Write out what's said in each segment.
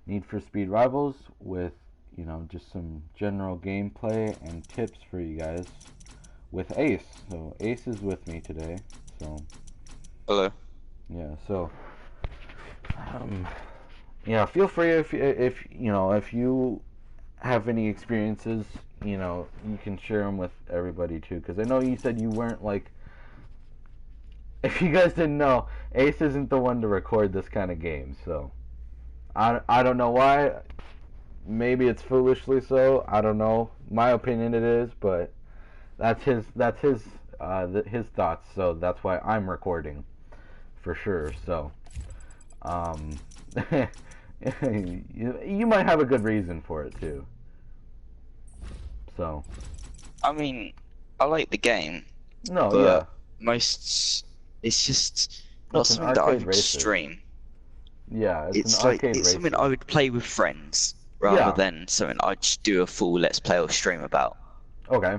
Need for Speed Rivals with, just some general gameplay and tips for you guys with Ace. So Ace is with me today. So Hello. yeah, so um, yeah, feel free if you have any experiences, you can share them with everybody too. Because I know you said you weren't like. If you guys didn't know, Ace isn't the one to record this kind of game. So I don't know why. Maybe it's foolishly so. I don't know. My opinion it is, but that's his thoughts. So that's why I'm recording for sure. So um, you might have a good reason for it too. So I mean, I like the game, no, yeah, but most it's just not it's an something that I arcade would racer. stream. Yeah, it's an It's like arcade it's something I racer. would play with friends rather Yeah. than something I'd just do a full let's play or stream about. Okay.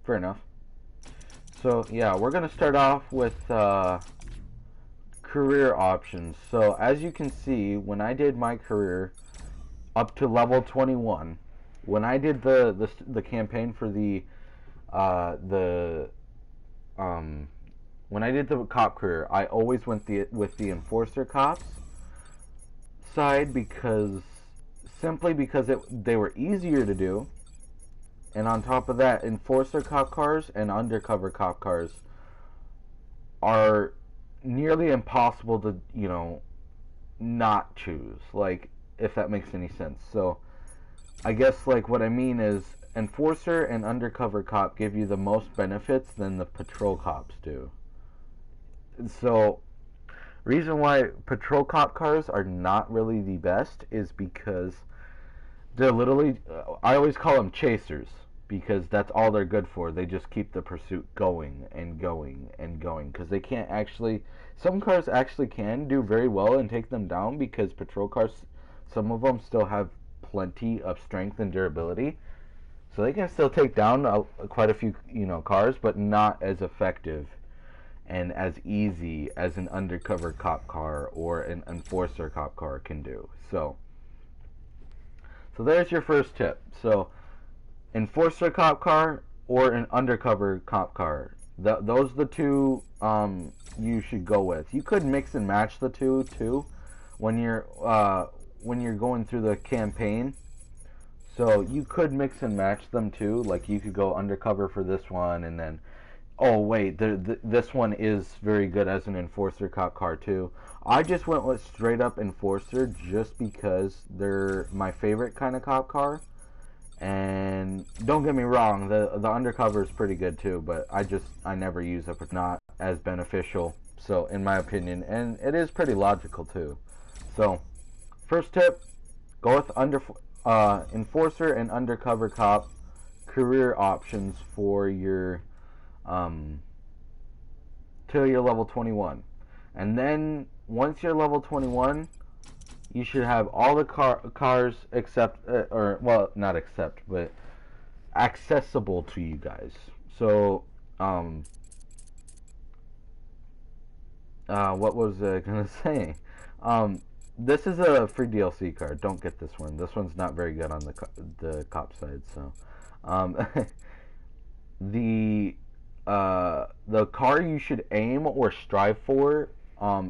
Fair enough. So yeah, we're gonna start off with career options. So as you can see, when I did my career up to level 21, when I did the campaign for the um when I did the cop career, I always went with the enforcer cops side because simply because they were easier to do, and on top of that, enforcer cop cars and undercover cop cars are nearly impossible to not choose, like, if that makes any sense. So I guess, like, what I mean is enforcer and undercover cop give you the most benefits than the patrol cops do. So reason why patrol cop cars are not really the best is because they're literally I always call them chasers because that's all they're good for. They just keep the pursuit going and going and going because they can't actually. Some cars actually can do very well and take them down because patrol cars, some of them still have plenty of strength and durability, so they can still take down quite a few cars, but not as effective and as easy as an undercover cop car or an enforcer cop car can do. So there's your first tip. So enforcer cop car or an undercover cop car. Those are the two you should go with. You could mix and match the two too when you're going through the campaign. So you could mix and match them too. Like you could go undercover for this one, and then oh wait, this one is very good as an enforcer cop car too. I just went with straight up enforcer just because they're my favorite kind of cop car. And don't get me wrong, the undercover is pretty good too, but I never use it. It's not as beneficial. So in my opinion, and it is pretty logical too. So first tip, go with enforcer and undercover cop career options for your um, till you're level 21, and then once you're level 21, you should have all the cars except, or well, not except, but accessible to you guys. So, what was I gonna say? Um, this is a free DLC card. Don't get this one. This one's not very good on the cop side. So, um, the the car you should aim or strive for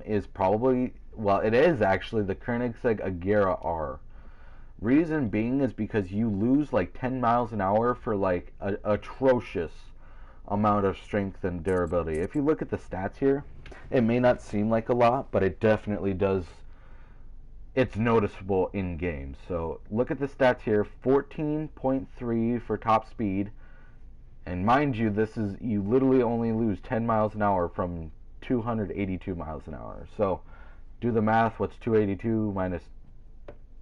is probably, well, it is actually the Koenigsegg Agera R. Reason being is because you lose like 10 miles an hour for like a atrocious amount of strength and durability. If you look at the stats here, it may not seem like a lot, but it definitely does. It's noticeable in game. So look at the stats here: 14.3 for top speed, and mind you, this is you literally only lose 10 miles an hour from 282 miles an hour. So do the math. What's 282 minus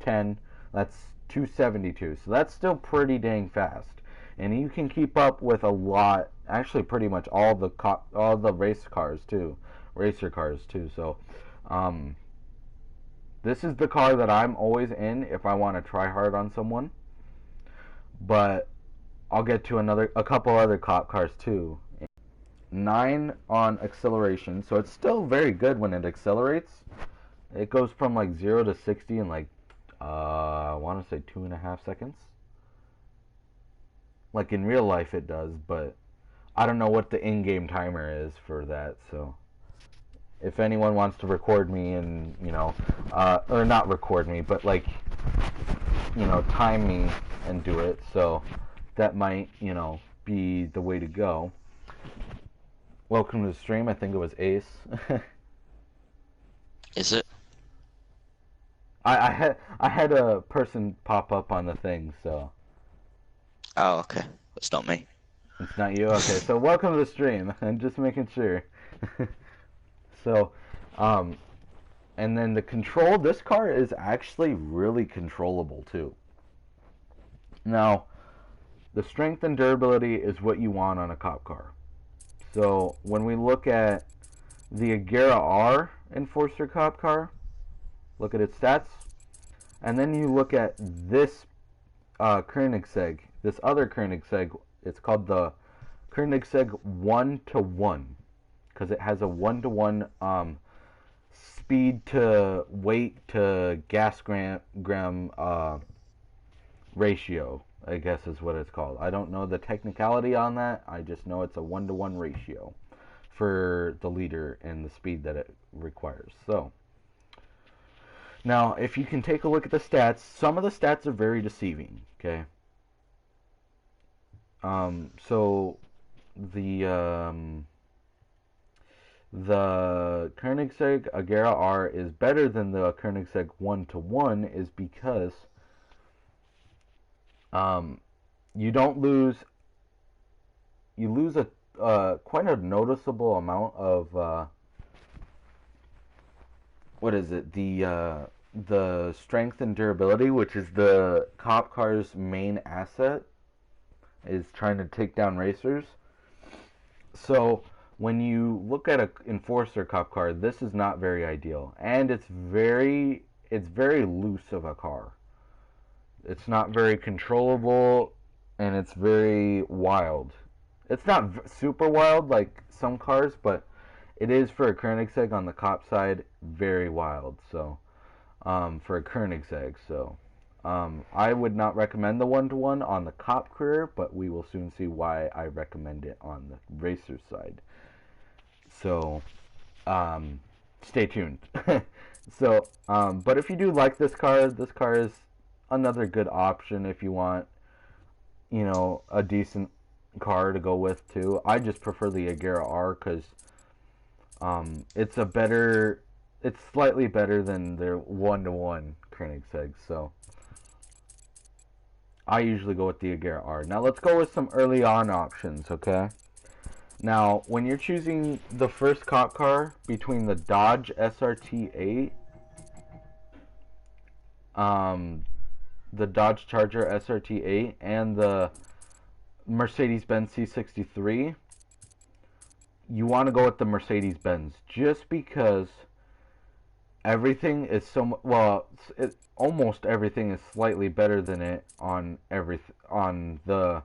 10? That's 272. So that's still pretty dang fast. And you can keep up with a lot, actually pretty much all the racer cars too. So this is the car that I'm always in if I want to try hard on someone. But I'll get to a couple other cop cars too. 9 on acceleration, so it's still very good when it accelerates. It goes from like 0 to 60 in like I want to say 2.5 seconds. Like in real life, it does, but I don't know what the in-game timer is for that. So if anyone wants to record me and or not record me, but like time me and do it, so that might be the way to go. Welcome to the stream. I think it was Ace. Is it? I had a person pop up on the thing, so Oh, okay. It's not me. it's not you. Okay, so welcome to the stream. I'm just making sure. So, and then the control. This car is actually really controllable too. Now, the strength and durability is what you want on a cop car. So when we look at the Agera R Enforcer cop car, look at its stats, and then you look at this Koenigsegg, this other Koenigsegg. It's called the Koenigsegg 1-to-1 because it has a 1-to-1 speed to weight to gas gram ratio, I guess is what it's called. I don't know the technicality on that. I just know it's a 1-to-1 ratio for the liter and the speed that it requires. So now, if you can take a look at the stats, some of the stats are very deceiving. Okay. So the Koenigsegg Agera R is better than the Koenigsegg 1-to-1 is because you lose a quite a noticeable amount of what is it, the strength and durability, which is the cop car's main asset, is trying to take down racers. So when you look at an enforcer cop car, this is not very ideal, and it's very loose of a car. It's not very controllable, and it's very wild. It's not super wild like some cars, but it is for a Koenigsegg on the cop side very wild. So for a Koenigsegg, so I would not recommend the 1-to-1 on the cop career, but we will soon see why I recommend it on the racer side. So stay tuned. So but if you do like this car is another good option if you want, a decent car to go with too. I just prefer the Agera R because it's slightly better than their 1-to-1 Koenigsegg. So I usually go with the Agera R. Now let's go with some early on options, okay? Now, when you're choosing the first cop car between the Dodge SRT8, the Dodge Charger SRT8 and the Mercedes-Benz C63, you want to go with the Mercedes-Benz just because everything is almost everything is slightly better than it on the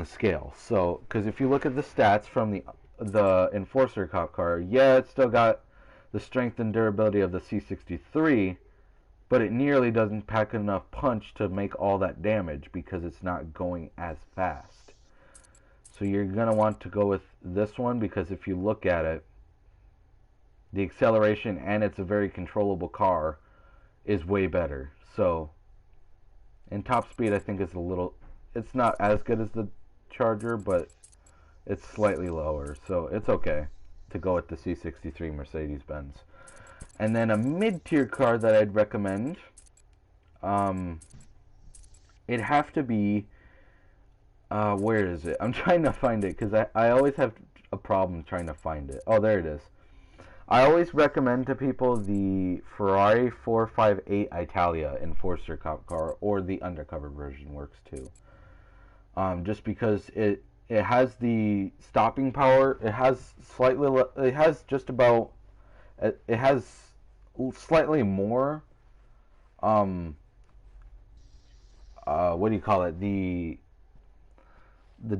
scale. So, because if you look at the stats from the Enforcer cop car, yeah, it's still got the strength and durability of the C63, but it nearly doesn't pack enough punch to make all that damage because it's not going as fast. So you're going to want to go with this one because if you look at it, the acceleration, and it's a very controllable car, is way better. So, and top speed I think is it's not as good as the Charger, but it's slightly lower. So it's okay to go with the C63 Mercedes-Benz. And then a mid-tier car that I'd recommend, it'd have to be, where is it? I'm trying to find it because I always have a problem trying to find it. Oh, there it is. I always recommend to people the Ferrari 458 Italia Enforcer cop car, or the undercover version works too. Just because it has the stopping power. It has slightly more what do you call it, the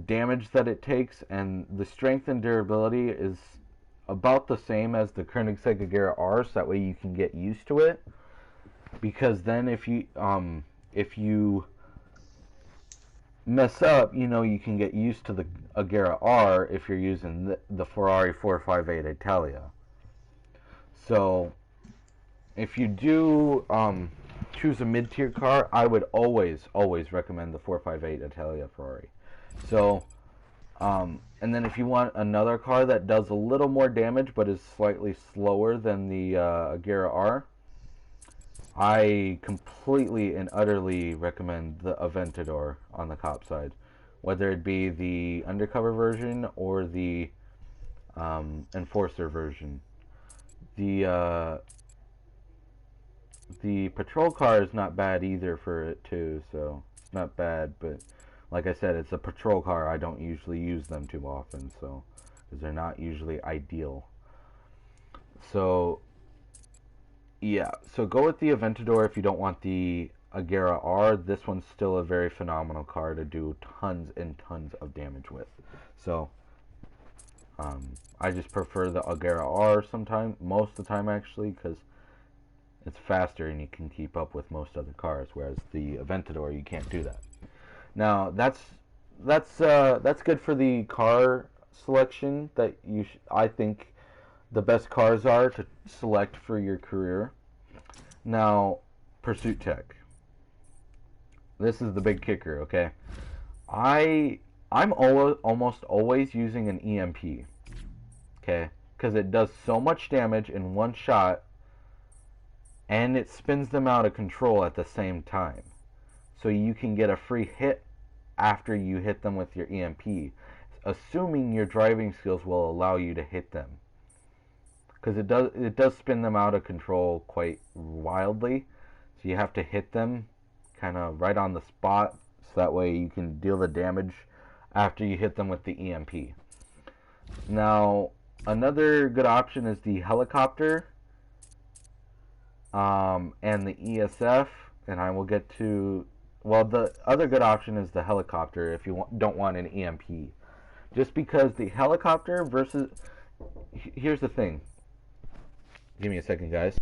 damage that it takes, and the strength and durability is about the same as the Koenigsegg Agera R, so that way you can get used to it. because then if you mess up, you can get used to the Agera R if you're using the Ferrari 458 Italia. So if you do choose a mid-tier car, I would always recommend the 458 Italia Ferrari. So, and then if you want another car that does a little more damage but is slightly slower than the Agera R, I completely and utterly recommend the Aventador on the cop side, whether it be the undercover version or the enforcer version. The the patrol car is not bad either for it too, so it's not bad. But like I said, it's a patrol car. I don't usually use them too often, so because they're not usually ideal. So yeah, so go with the Aventador if you don't want the Agera R. This one's still a very phenomenal car to do tons and tons of damage with. So I just prefer the Agera R sometimes, most of the time actually, because it's faster and you can keep up with most other cars. Whereas the Aventador, you can't do that. Now that's good for the car selection that I think the best cars are to select for your career. Now, Pursuit Tech. This is the big kicker, okay? I'm almost always using an EMP, okay? Because it does so much damage in one shot, and it spins them out of control at the same time. So you can get a free hit after you hit them with your EMP, assuming your driving skills will allow you to hit them. Because it does spin them out of control quite wildly, so you have to hit them kind of right on the spot, so that way you can deal the damage after you hit them with the EMP. Now, another good option is the helicopter and the ESF, and I will get to. Well, the other good option is the helicopter if you don't want an EMP. Just because the helicopter versus. Here's the thing. Give me a second, guys.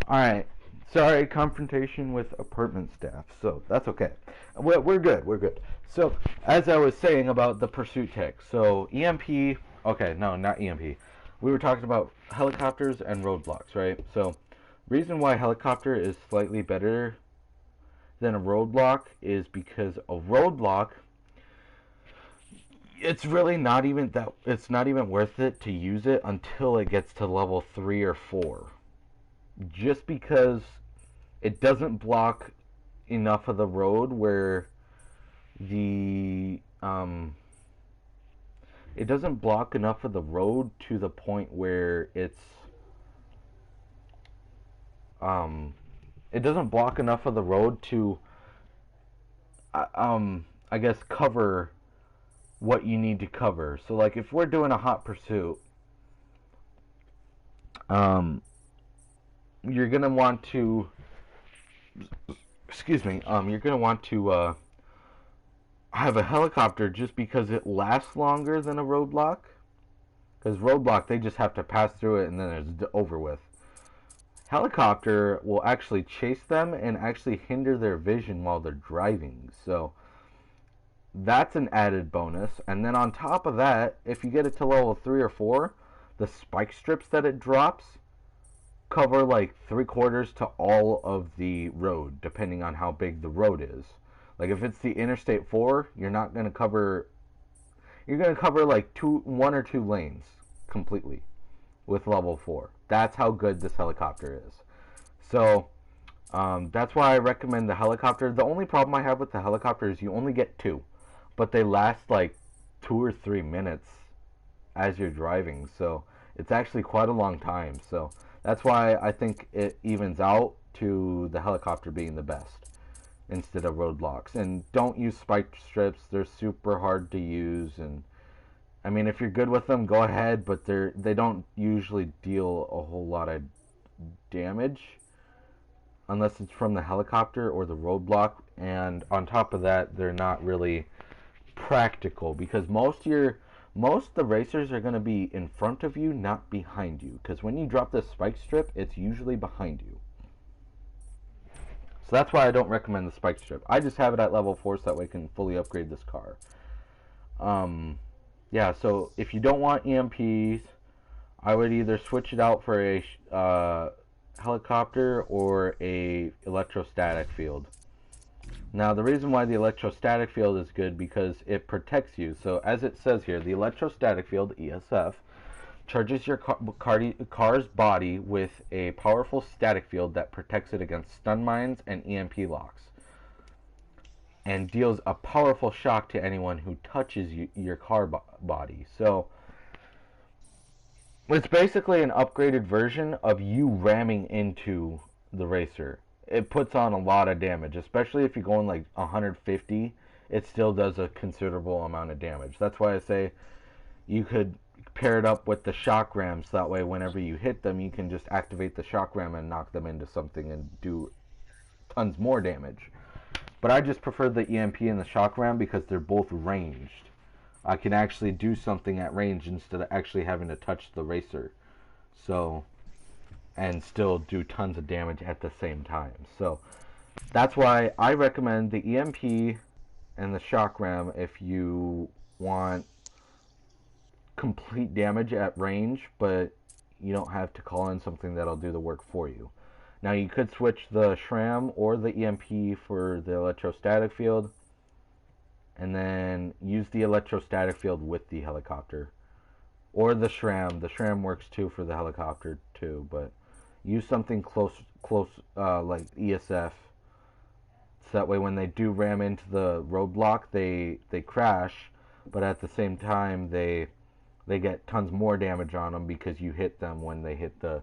All right. Sorry, confrontation with apartment staff. So that's okay. We're good. We're good. So as I was saying about the pursuit tech, so EMP. Okay, no, not EMP. We were talking about helicopters and roadblocks, right? So reason why helicopter is slightly better than a roadblock is because a roadblock, it's really not even that. It's not even worth it to use it until it gets to level 3 or 4. Just because it doesn't block enough of the road where the it doesn't block enough of the road to the point where um it doesn't block enough of the road to I guess cover what you need to cover. So like if we're doing a hot pursuit, um you're going to want to excuse me, you're going to want to have a helicopter just because it lasts longer than a roadblock. Because roadblock, they just have to pass through it and then it's over with. Helicopter will actually chase them and actually hinder their vision while they're driving. So that's an added bonus. And then on top of that, if you get it to level 3 or 4, the spike strips that it drops cover like 3/4 to all of the road, depending on how big the road is. Like if it's the Interstate 4, you're not going to cover. You're going to cover like 1 or 2 lanes completely with level 4. That's how good this helicopter is. So that's why I recommend the helicopter. The only problem I have with the helicopter is you only get 2, but they last like 2 or 3 minutes as you're driving. So it's actually quite a long time. So that's why I think it evens out to the helicopter being the best instead of roadblocks. And don't use spike strips. They're super hard to use. And I mean, if you're good with them, go ahead. But they don't usually deal a whole lot of damage unless it's from the helicopter or the roadblock. And on top of that, they're not really practical because most of the racers are going to be in front of you, not behind you. Because when you drop this spike strip, it's usually behind you. So that's why I don't recommend the spike strip. I just have it at level 4 so that way I can fully upgrade this car. Yeah, so if you don't want EMPs, I would either switch it out for a helicopter or a electrostatic field. Now, the reason why the electrostatic field is good because it protects you. So, as it says here, the electrostatic field, ESF, charges your car's body with a powerful static field that protects it against stun mines and EMP locks, and deals a powerful shock to anyone who touches your car body. So, it's basically an upgraded version of you ramming into the racer. It puts on a lot of damage, especially if you're going like 150. It still does a considerable amount of damage. That's why I say you could pair it up with the shock ram, so that way whenever you hit them, you can just activate the shock ram and knock them into something and do tons more damage. But I just prefer the EMP and the shock ram because they're both ranged. I can actually do something at range instead of actually having to touch the racer. So, and still do tons of damage at the same time. So that's why I recommend the EMP and the shock ram if you want complete damage at range, but you don't have to call in something that'll do the work for you. Now you could switch the SRAM or the EMP for the electrostatic field, and then use the electrostatic field with the helicopter. Or the SRAM. The SRAM works too for the helicopter too, but use something close like ESF, so that way when they do ram into the roadblock, they crash, but at the same time they get tons more damage on them because you hit them when they hit the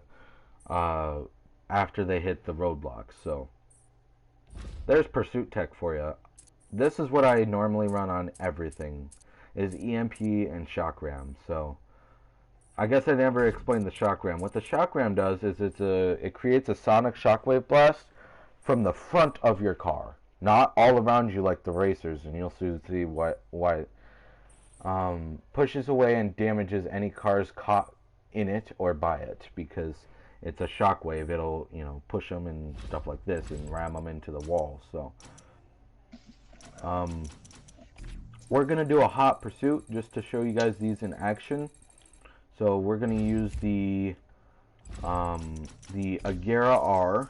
after they hit the roadblock. So there's Pursuit Tech for you. This is what I normally run on everything, is EMP and shock ram. So I guess I never explained the shock ram. What the shock ram does is it creates a sonic shockwave blast from the front of your car, not all around you like the racers, and you'll see why it pushes away and damages any cars caught in it or by it, because it's a shockwave. It'll push them and stuff like this and ram them into the wall. So we're gonna do a hot pursuit just to show you guys these in action. So we're going to use the Agera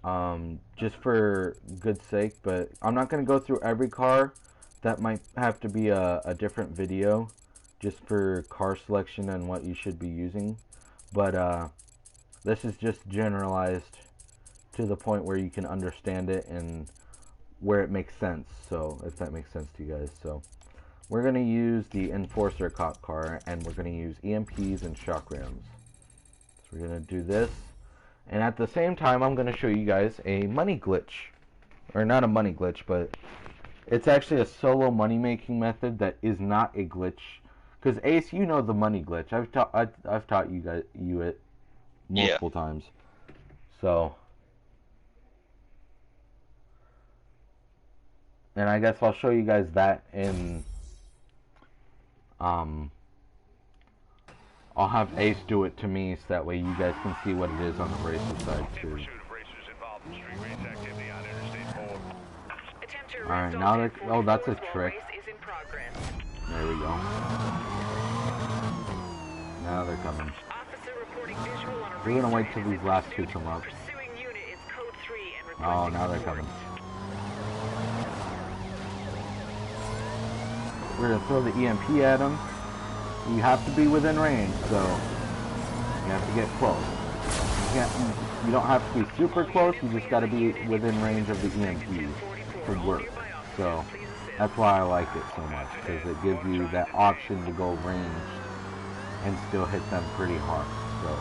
R, just for good sake, but I'm not going to go through every car. That might have to be a different video, just for car selection and what you should be using. But this is just generalized to the point where you can understand it and where it makes sense. So if that makes sense to you guys, so. We're going to use the Enforcer cop car, and we're going to use EMPs and shock rams. So we're going to do this, and at the same time I'm going to show you guys a money glitch. Or not a money glitch, but it's actually a solo money making method that is not a glitch. Because Ace, you know the money glitch. I've taught you it multiple times. So, and I guess I'll show you guys that in I'll have Ace do it to me so that way you guys can see what it is on the racer side too. Attempt to Alright, now they're... Oh, that's a trick. There we go. Now they're coming. We're gonna wait till these last two come up. Oh, now they're coming. We're gonna throw the EMP at them. You have to be within range, so you have to get close. You don't have to be super close, you just gotta be within range of the EMP to work. So that's why I like it so much, because it gives you that option to go range and still hit them pretty hard. So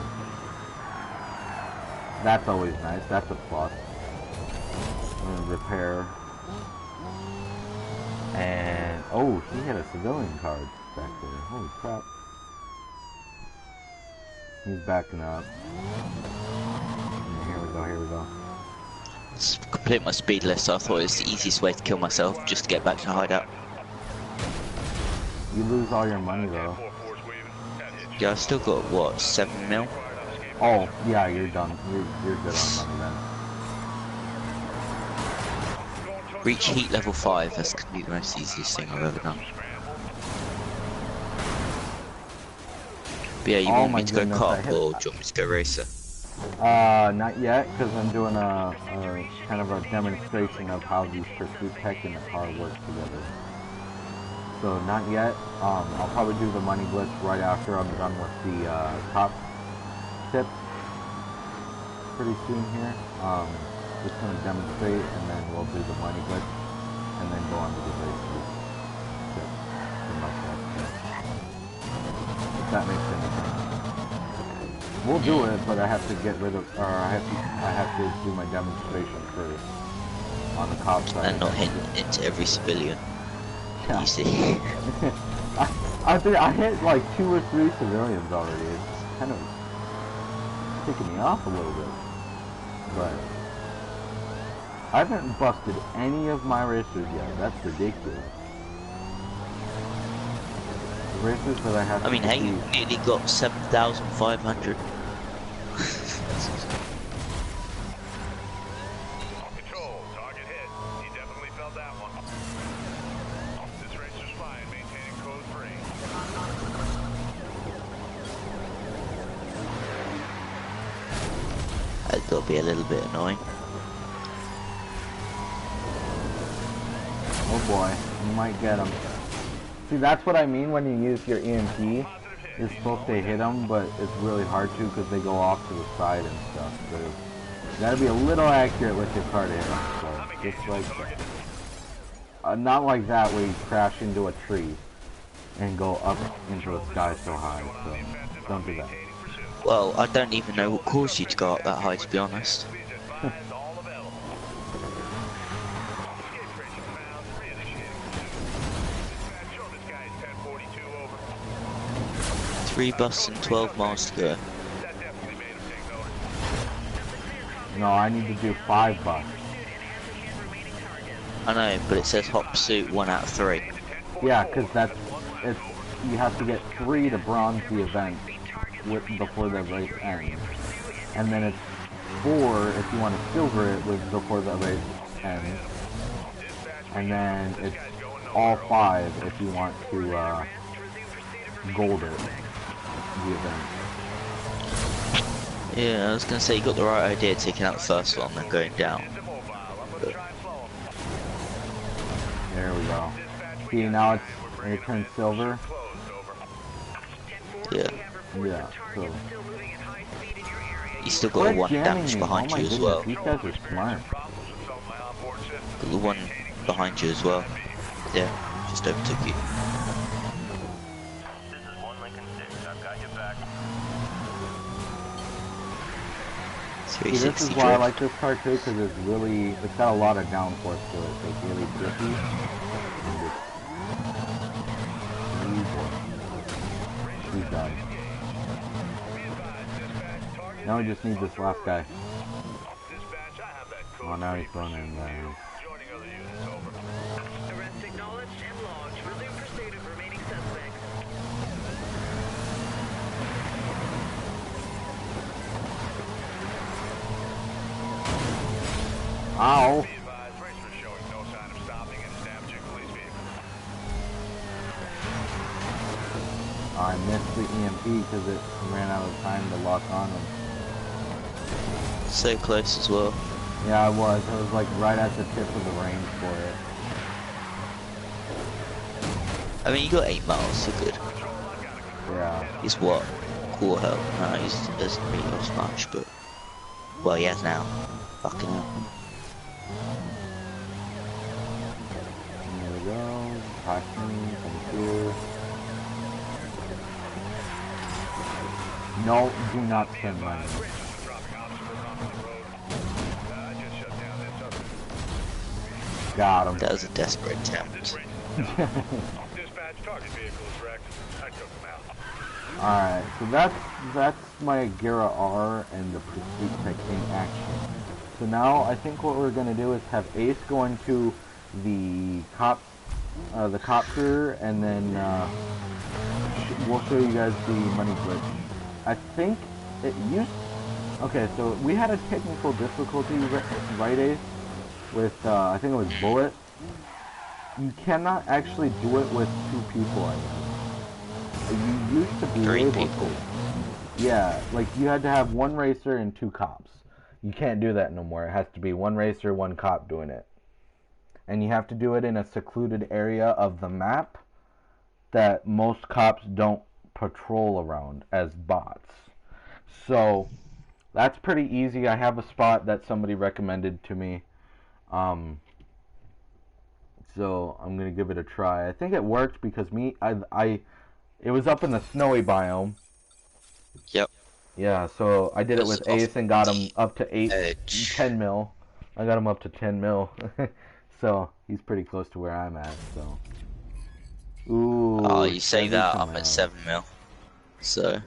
that's always nice. That's a plus. I'm gonna repair. And oh, he had a civilian card back there. Holy crap! He's backing up. Here we go. Here we go. It's complete my speed list, so I thought it was the easiest way to kill myself, just to get back to hideout. You lose all your money though. Yeah, I still got what, 7 mil? Oh, yeah, you're done. You're good on money then. Reach heat level 5, that's gonna be the most easiest thing I've ever done. But yeah, you want me to go cop, or do you want me to go racer? Not yet, because I'm doing a kind of a demonstration of how these pursuit tech and the car work together. So not yet. I'll probably do the money blitz right after I'm done with the top tip pretty soon here. Just gonna demonstrate, and then we'll do the money blitz, and then go on to the race tip for myself. If that makes any sense. We'll do it, but I have to get rid of, or I have to do my demonstration first on the cop side. And not hit into every civilian. Yeah. You see. I think I hit like 2 or 3 civilians already. It's kind of ticking me off a little bit, but I haven't busted any of my racers yet. That's ridiculous. The racers that I have. I mean, hey, you nearly got 7,500. Control, target hit. He definitely felt that one. This racer's fine, maintaining code 3. That's gotta be a little bit annoying. Oh boy, you might get them. See, that's what I mean when you use your EMP. You're supposed to hit them, but it's really hard to because they go off to the side and stuff. So you gotta be a little accurate with your car to hit them. So just like, not like that where you crash into a tree and go up into the sky so high. So don't do that. Well, I don't even know what caused you to go up that high, to be honest. 3 buses and 12 miles to go. No, I need to do 5 bucks. I know, but it says hot pursuit 1 out of 3. Yeah, because it's you have to get 3 to bronze the event before the race ends, and then it's 4 if you want to silver it before the race ends, and then it's all 5 if you want to gold it the event. Yeah, I was gonna say you got the right idea taking out the first one and going down. But there we go. See, now it turns silver. yeah. Yeah, so. You still got one damage behind you as well. These guys are smart. Got the one behind you as well. Yeah, just overtook you. This is 1 Lincoln 6. I've got your back. See, this is why I like this car too, because it's got a lot of downforce to it, so it's really grippy. He's done. Now we just need this last guy. Oh, now he's going in there. Arrest acknowledged and logged. Resume pursuit of remaining suspects. Ow! Racers showing no sign of stopping I missed the EMP because it ran out of time to lock on them. So close as well. Yeah, I was. I was like right at the tip of the range for it. I mean, you got 8 miles, so good. Yeah. He's what? Quarter health? No, he doesn't really lost much, but... Well, he has now. Fucking hell. There we go. Passing from here. No, do not spend money. Got him. That was a desperate attempt. Alright, so that's my Gara R and the Pursuit Technique action. So now I think what we're gonna do is have Ace go into the cop career, and then we'll show you guys the money glitch. I think it used. Okay, so we had a technical difficulty, right, Ace? With I think it was Bullet. You cannot actually do it with 2 people, I guess. You used to be 3 able people. to. Yeah, like you had to have 1 racer and 2 cops. You can't do that no more. It has to be 1 racer, 1 cop doing it. And you have to do it in a secluded area of the map that most cops don't patrol around as bots. So that's pretty easy. I have a spot that somebody recommended to me. So I'm gonna give it a try. I think it worked because it was up in the snowy biome. Yep. Yeah, so I did it with Ace and got him up to 10 mil. I got him up to 10 mil. So he's pretty close to where I'm at, so. Ooh. Oh, you say that, I'm Camaro. at 7 mil. So.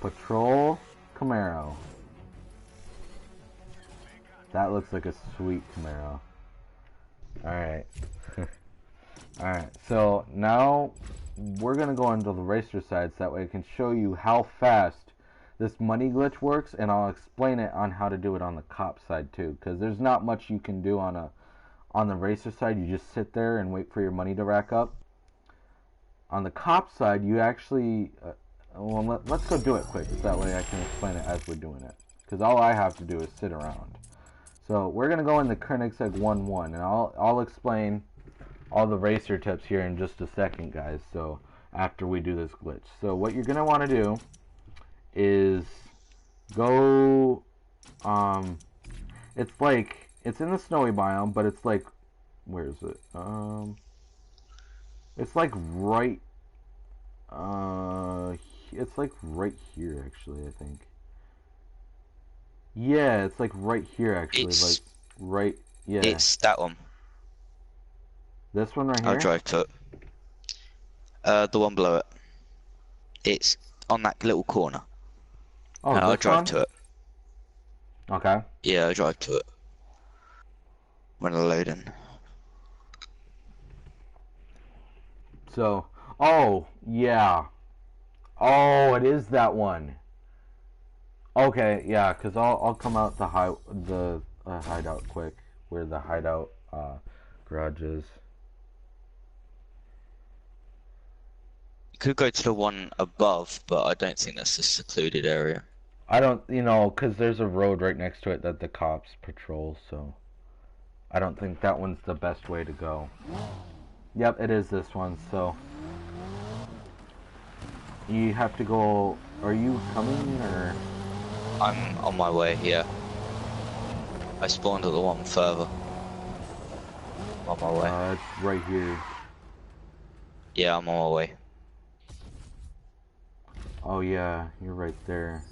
Patrol Camaro. That looks like a sweet Camaro. Alright. Alright, so now we're gonna go into the racer side so that way I can show you how fast this money glitch works, and I'll explain it on how to do it on the cop side too, because there's not much you can do on the racer side. You just sit there and wait for your money to rack up. On the cop side, you actually well, let's go do it quick so that way I can explain it as we're doing it, because all I have to do is sit around. So we're gonna go into Koenigsegg 1-1, and I'll explain all the racer tips here in just a second, guys. So after we do this glitch, so what you're gonna want to do is go. It's in the snowy biome, but it's like, where is it? It's like right. It's like right here, actually. I think. Yeah, it's like right here, actually. It's, like right. Yeah. It's that one. This one right here? I'll drive to it. The one below it. It's on that little corner. Oh, and I'll this drive one? to it. Okay. Yeah, I'll drive to it. When I load in. So, oh, yeah. Oh, it is that one. Okay, yeah, because I'll come out the hideout quick, where the hideout garage is. You could go to the one above, but I don't think that's a secluded area. I don't, because there's a road right next to it that the cops patrol, so I don't think that one's the best way to go. Yep, it is this one, so you have to go. Are you coming, or? I'm on my way, yeah. I spawned at the one further. On my way. It's right here. Yeah, I'm on my way. Oh yeah, you're right there.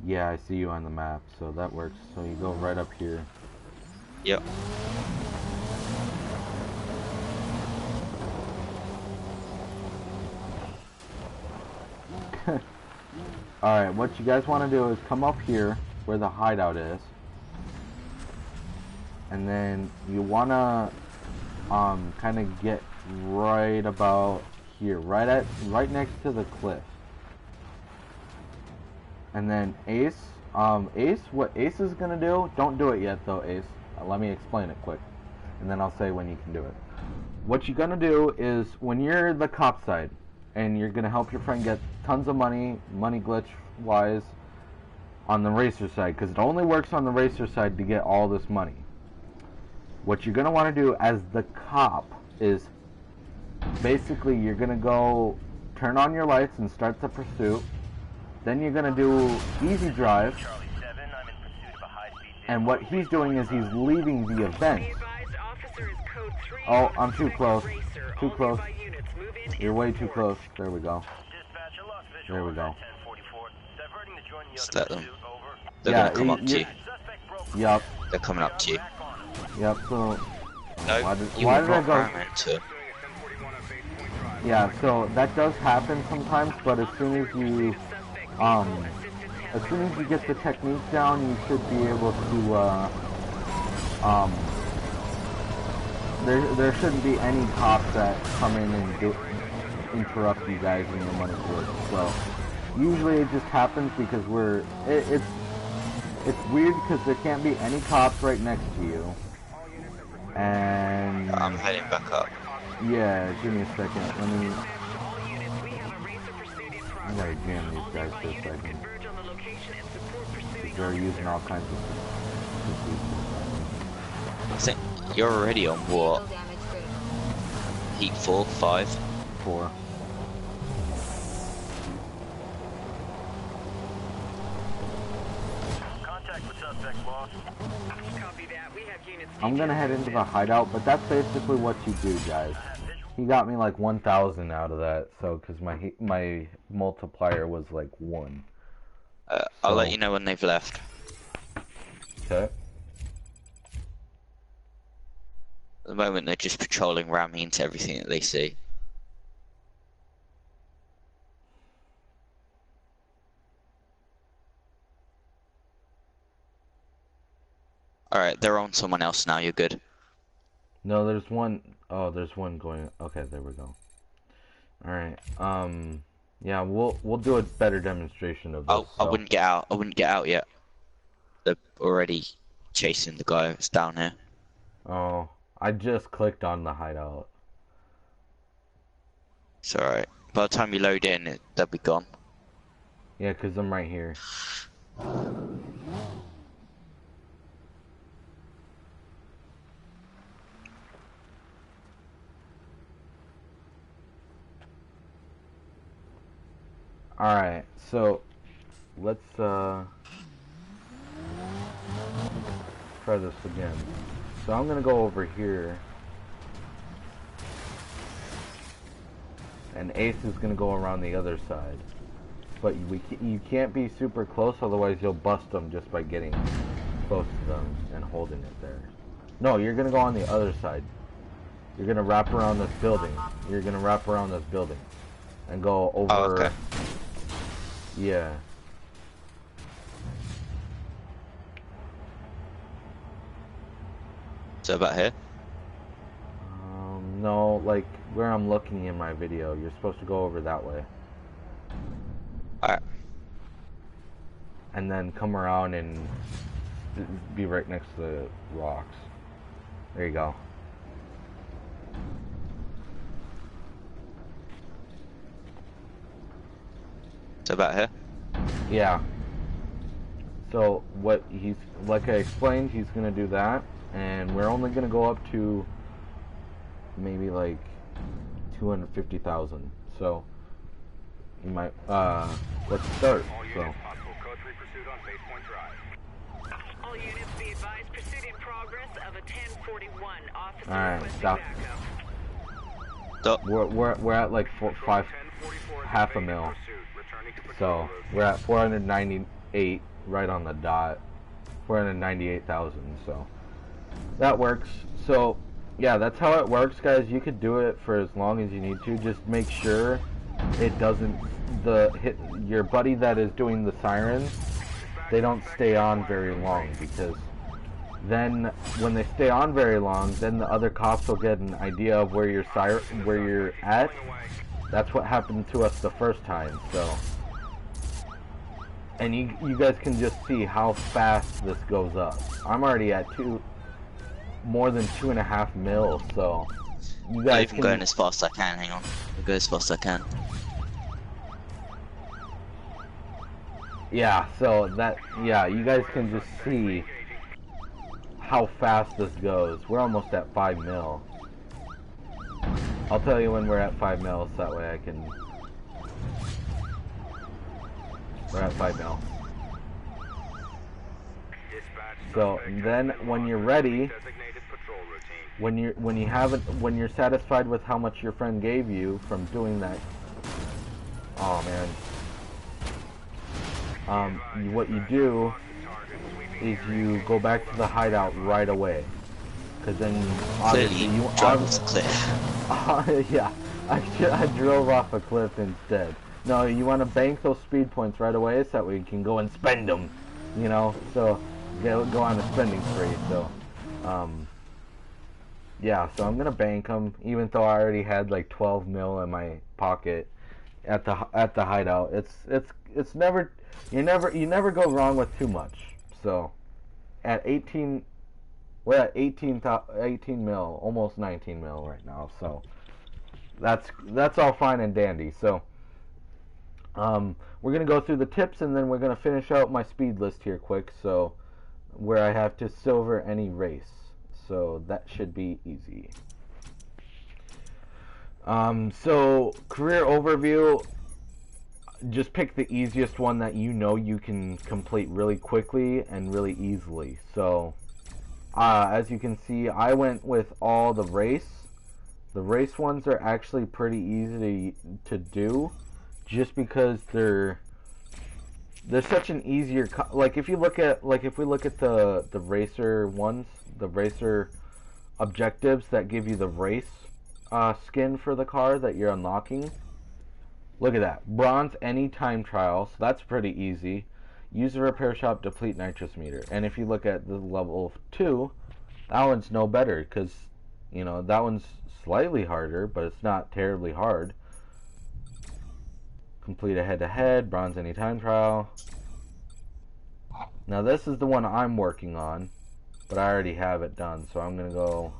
Yeah, I see you on the map, so that works. So you go right up here. Yep. Alright, what you guys want to do is come up here where the hideout is. And then you want to kind of get right about here, right next to the cliff. And then Ace, what Ace is gonna do, don't do it yet though, Ace. Let me explain it quick, and then I'll say when you can do it. what you're gonna do is when you're the cop side and you're gonna help your friend get tons of money glitch wise on the racer side, because it only works on the racer side to get all this money. What you're gonna want to do as the cop is basically you're gonna go turn on your lights and start the pursuit. Then you're gonna do easy drive, and what he's doing is he's leaving the event. Oh, I'm too close. Too close. You're way too close. There we go. There we go. Just let them. They're gonna come up to you. Yup. They're coming up to you. Yup. So No, why you did I go? ram into. Yeah. So that does happen sometimes, but as soon as you get the technique down, you should be able to there shouldn't be any cops that come in and interrupt you guys in your money work. So usually it just happens because it's weird because there can't be any cops right next to you. And I'm heading back up. yeah, give me a second. I'm gonna jam these guys for a second. They're using all kinds of I think you're already on what? Heat 4, 5? 4. Contact with suspect, boss. Copy that. We have units. I'm gonna head into the hideout, but that's basically what you do, guys. He got me like 1,000 out of that, so because my multiplier was like 1. I'll let you know when they've left. Okay. At the moment, they're just patrolling, ramming into everything that they see. Alright, they're on someone else now, you're good. No, there's one. Oh, there's one going. Okay, there we go. All right. Yeah, we'll do a better demonstration of this. Oh, I wouldn't get out. I wouldn't get out yet. They're already chasing the guy that's down here. Oh, I just clicked on the hideout. It's alright. By the time you load in, they'll be gone. Yeah, 'cause I'm right here. Alright, so let's try this again. So I'm gonna go over here, and Ace is gonna go around the other side. But you can't be super close, otherwise you'll bust them just by getting close to them and holding it there. No, you're gonna go on the other side. You're gonna wrap around this building. You're gonna wrap around this building and go over. Oh, okay. Yeah. So about here? No, like where I'm looking in my video. You're supposed to go over that way. Alright. And then come around and be right next to the rocks. There you go. So about here? Yeah. So what he's, like I explained, he's gonna do that, and we're only gonna go up to maybe like 250,000. So you might let's start. So All units be advised, pursuit in progress of a 1041. Officer alright, requesting stop. Stop. We're at like half a mil. So we're at 498 right on the dot. 498,000. So that works. So yeah, that's how it works, guys. You could do it for as long as you need to. Just make sure it doesn't your buddy that is doing the sirens. They don't stay on very long, because then when they stay on very long, then the other cops will get an idea of where you're at. That's what happened to us the first time. So, and you guys can just see how fast this goes up. I'm already at more than 2.5 mil. So you Not guys even can. going as fast as I can. Hang on. I'll go as fast as I can. Yeah. So you guys can just see how fast this goes. We're almost at 5 mil. I'll tell you when we're at 5 mil, so that way I can. We're at 5 mil. So then, when you're ready, when you're satisfied with how much your friend gave you from doing that. Oh man. What you do is you go back to the hideout right away, because then obviously Clearly, you drive off the cliff. yeah, I drove off a cliff instead. No, you want to bank those speed points right away, so that way you can go and spend them. You know, so go on a spending spree. So, yeah, so I'm gonna bank them, even though I already had like 12 mil in my pocket at the hideout. It's never you never go wrong with too much. So, at 18. We're at 18 mil, almost 19 mil right now, so that's all fine and dandy. So we're gonna go through the tips, and then we're gonna finish out my speed list here quick. So where I have to silver any race, so that should be easy. So career overview. Just pick the easiest one that you know you can complete really quickly and really easily. So. As you can see, I went with all the race. The race ones are actually pretty easy to do, just because they're such an easier. Like if we look at the racer ones, the racer objectives that give you the race skin for the car that you're unlocking. Look at that, bronze any time trial. So that's pretty easy. Use the repair shop, deplete nitrous meter. And if you look at the level 2, that one's no better, because, you know, that one's slightly harder, but it's not terribly hard. Complete a head-to-head, bronze any time trial. Now this is the one I'm working on, but I already have it done, so I'm going to go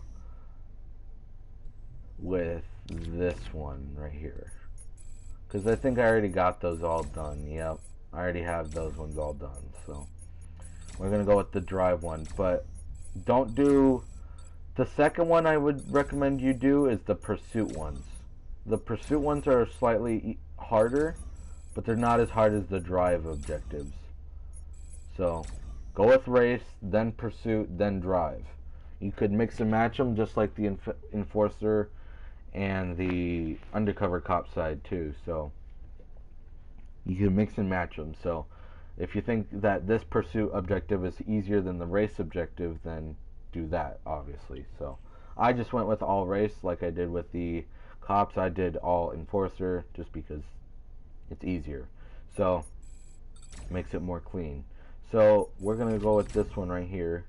with this one right here. Because I think I already got those all done, yep. I already have those ones all done, so we're gonna go with the drive one. But don't do the second one. I would recommend you do is the pursuit ones. The pursuit ones are slightly harder, but they're not as hard as the drive objectives. So go with race, then pursuit, then drive. You could mix and match them, just like the enforcer and the undercover cop side too. So you can mix and match them. So if you think that this pursuit objective is easier than the race objective, then do that, obviously. So I just went with all race like I did with the cops. I did all enforcer just because it's easier. So makes it more clean. So we're going to go with this one right here.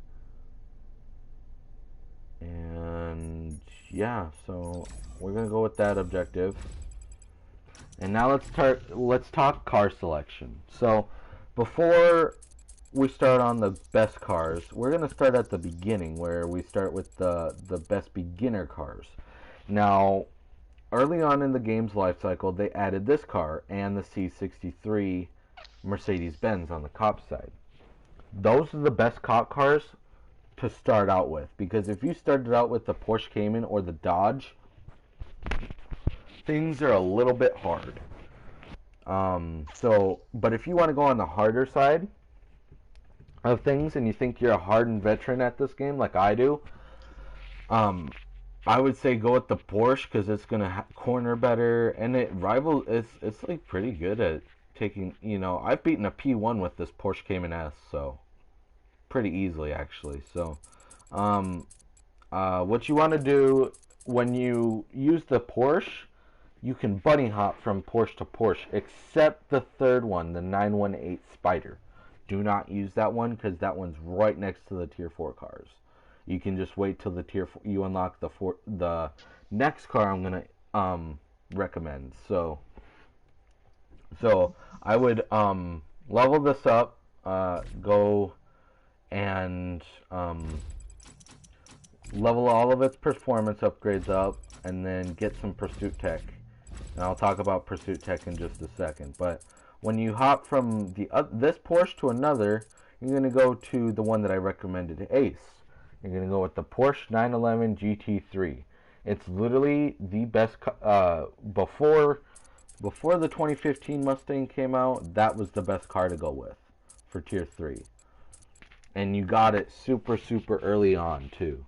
And yeah, so we're going to go with that objective. And now let's talk car selection. So before we start on the best cars, we're going to start at the beginning, where we start with the best beginner cars. Now, early on in the game's life cycle, they added this car and the C63 Mercedes-Benz on the cop side. Those are the best cop cars to start out with, because if you started out with the Porsche Cayman or the Dodge, things are a little bit hard. But if you want to go on the harder side of things, and you think you're a hardened veteran at this game, like I do, I would say go with the Porsche, because it's gonna corner better, and it's like pretty good at taking. You know, I've beaten a P1 with this Porsche Cayman S, so pretty easily actually. So, what you want to do when you use the Porsche, you can bunny hop from Porsche to Porsche, except the third one, the 918 Spider. Do not use that one, because that one's right next to the Tier 4 cars. You can just wait till the Tier 4, you unlock the next car I'm going to recommend. So I would level this up, go and level all of its performance upgrades up, and then get some pursuit tech. And I'll talk about pursuit tech in just a second. But when you hop from this Porsche to another, you're going to go to the one that I recommended, Ace. You're going to go with the Porsche 911 GT3. It's literally the best. Before the 2015 Mustang came out, that was the best car to go with for Tier 3. And you got it super, super early on, too.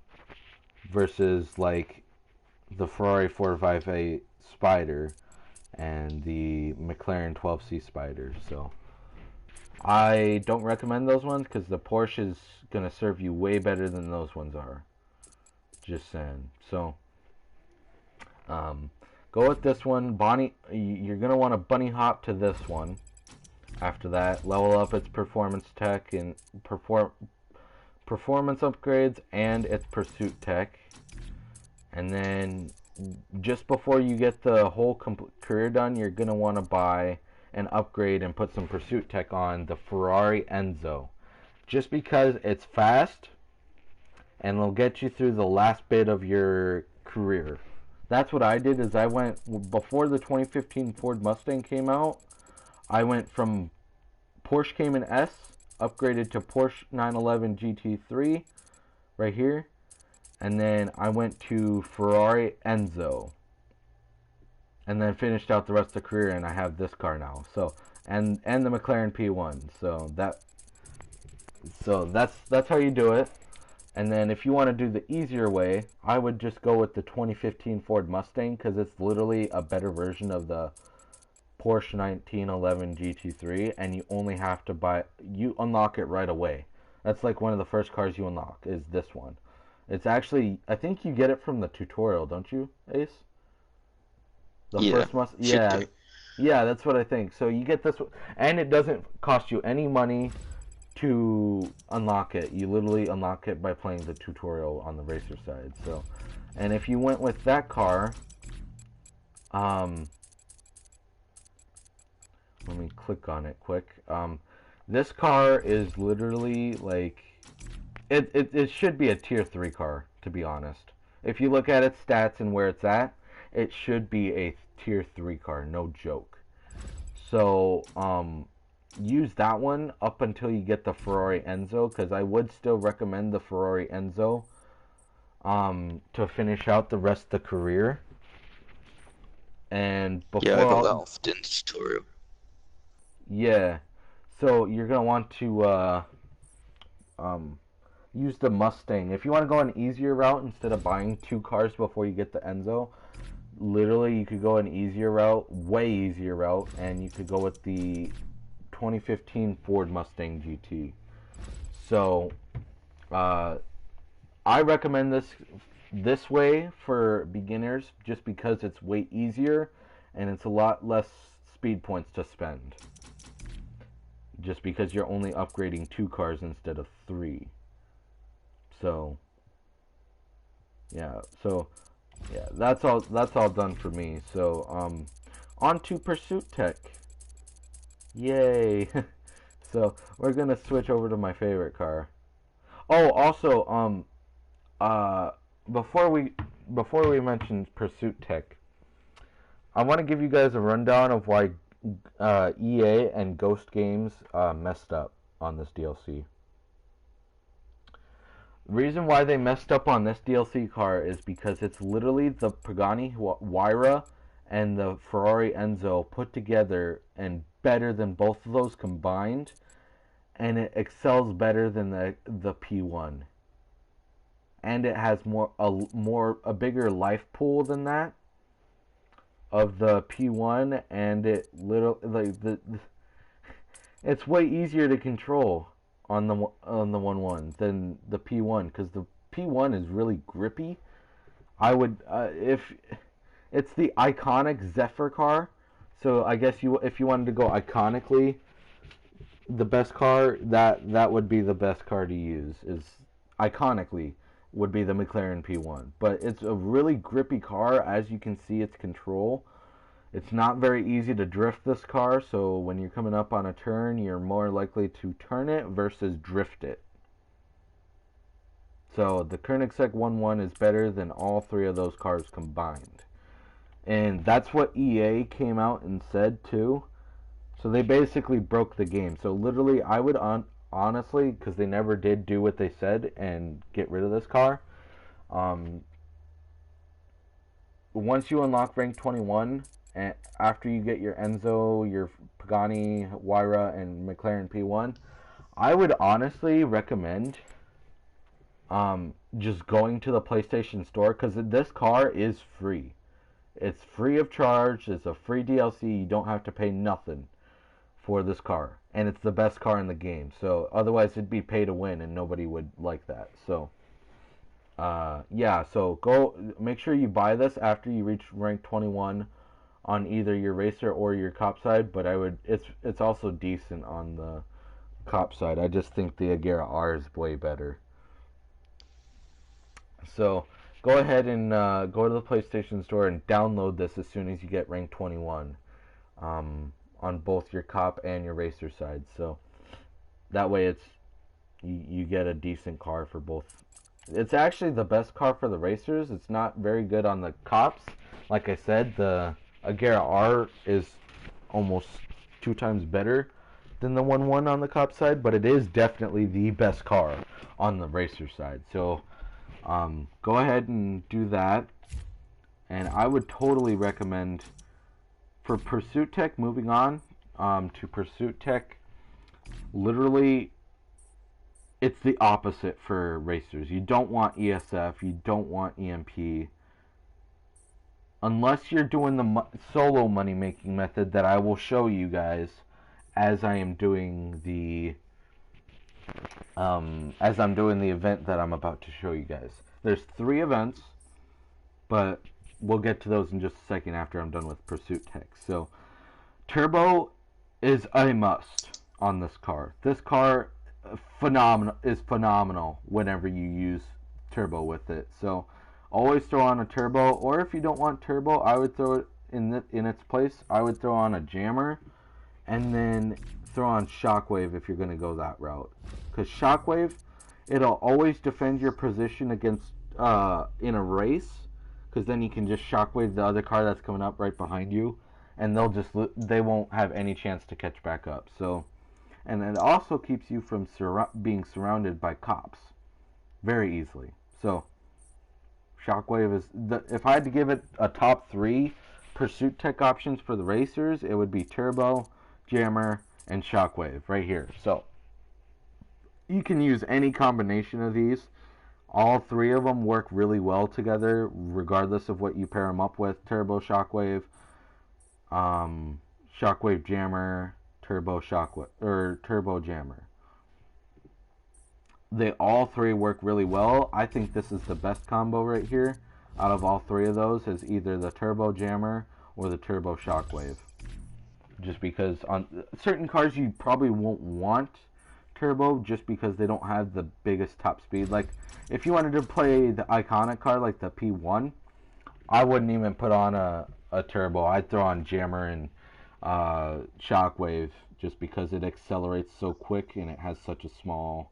Versus, like, the Ferrari 458 Spider and the McLaren 12C Spider. So, I don't recommend those ones because the Porsche is going to serve you way better than those ones are. Just saying. So, go with this one. You're going to want to bunny hop to this one. After that, level up its performance tech and performance upgrades and its pursuit tech. And then, just before you get the whole career done, you're going to want to buy an upgrade and put some pursuit tech on the Ferrari Enzo. Just because it's fast and it'll get you through the last bit of your career. That's what I did. Is I went before the 2015 Ford Mustang came out. I went from Porsche Cayman S, upgraded to Porsche 911 GT3, right here, and then I went to Ferrari Enzo, and then finished out the rest of the career, and I have this car now. So, and the McLaren P1. So that's how you do it. And then if you want to do the easier way, I would just go with the 2015 Ford Mustang because it's literally a better version of the Porsche 1911 GT3, and you only have to you unlock it right away. That's like one of the first cars you unlock is this one. It's actually, I think you get it from the tutorial, don't you, Ace? Yeah, yeah, that's what I think. So you get this one, and it doesn't cost you any money to unlock it. You literally unlock it by playing the tutorial on the racer side. So, and if you went with that car, let me click on it quick. This car is literally like, it should be a tier 3 car, to be honest. If you look at its stats and where it's at, it should be a tier 3 car, no joke. So, use that one up until you get the Ferrari Enzo, because I would still recommend the Ferrari Enzo to finish out the rest of the career. And before Yeah, I got that off the tutorial. Yeah, so you're gonna want to use the Mustang. If you want to go an easier route instead of buying 2 cars before you get the Enzo, literally you could go an easier route, way easier route, and you could go with the 2015 Ford Mustang GT. So, I recommend this way for beginners just because it's way easier and it's a lot less speed points to spend. Just because you're only upgrading 2 cars instead of 3. So, yeah. So, yeah, that's all done for me. So, on to Pursuit Tech. Yay! So, we're gonna switch over to my favorite car. Oh, also, before we mention Pursuit Tech, I want to give you guys a rundown of why EA and Ghost Games messed up on this DLC. The reason why they messed up on this DLC car is because it's literally the Pagani Huayra and the Ferrari Enzo put together and better than both of those combined, and it excels better than the P1. And it has a bigger life pool than that of the P1, and it literally it's way easier to control on the 1.1 than the P1 because the P1 is really grippy. I would if it's the iconic Zephyr car, so I guess if you wanted to go iconically, the best car that would be the best car to use is iconically would be the McLaren P1. But it's a really grippy car, as you can see its control. It's not very easy to drift this car, so when you're coming up on a turn, you're more likely to turn it versus drift it. So the Koenigsegg 1-1 is better than all three of those cars combined. And that's what EA came out and said too. So they basically broke the game. So literally, I would honestly, because they never did do what they said and get rid of this car. Once you unlock rank 21, and after you get your Enzo, your Pagani, Huayra, and McLaren P1, I would honestly recommend just going to the PlayStation Store, because this car is free. It's free of charge. It's a free DLC. You don't have to pay nothing for this car, and it's the best car in the game. So otherwise, it'd be pay to win, and nobody would like that. So yeah, so go make sure you buy this after you reach rank 21 on either your racer or your cop side. But it's also decent on the cop side. I just think the Agera R is way better. So go ahead and go to the PlayStation Store and download this as soon as you get rank 21 on both your cop and your racer side. So that way you get a decent car for both. It's actually the best car for the racers. It's not very good on the cops. Like I said, the Agera R is almost 2 times better than the 1-1 on the cop side, but it is definitely the best car on the racer side. So go ahead and do that. And I would totally recommend for Pursuit Tech, moving on to Pursuit Tech, literally it's the opposite for racers. You don't want ESF, you don't want EMP, unless you're doing the solo money making method that I will show you guys as I am doing the event that I'm about to show you guys. There's 3 events, but we'll get to those in just a second after I'm done with Pursuit Tech. So turbo is a must on this car. This car is phenomenal whenever you use turbo with it. So always throw on a turbo, or if you don't want turbo, I would throw it in its place. I would throw on a jammer, and then throw on shockwave if you're going to go that route. Because shockwave, it'll always defend your position against in a race, because then you can just shockwave the other car that's coming up right behind you, and they won't have any chance to catch back up. So, and it also keeps you from being surrounded by cops very easily. So shockwave is if I had to give it a top 3 Pursuit Tech options for the racers, it would be turbo, jammer, and shockwave right here. So you can use any combination of these. All 3 of them work really well together, regardless of what you pair them up with. Turbo shockwave, shockwave jammer, turbo shockwave, or turbo jammer. They all 3 work really well. I think this is the best combo right here out of all 3 of those, is either the turbo jammer or the turbo shockwave. Just because on certain cars you probably won't want turbo, just because they don't have the biggest top speed. Like if you wanted to play the iconic car like the P1, I wouldn't even put on a turbo. I'd throw on jammer and shockwave, just because it accelerates so quick and it has such a small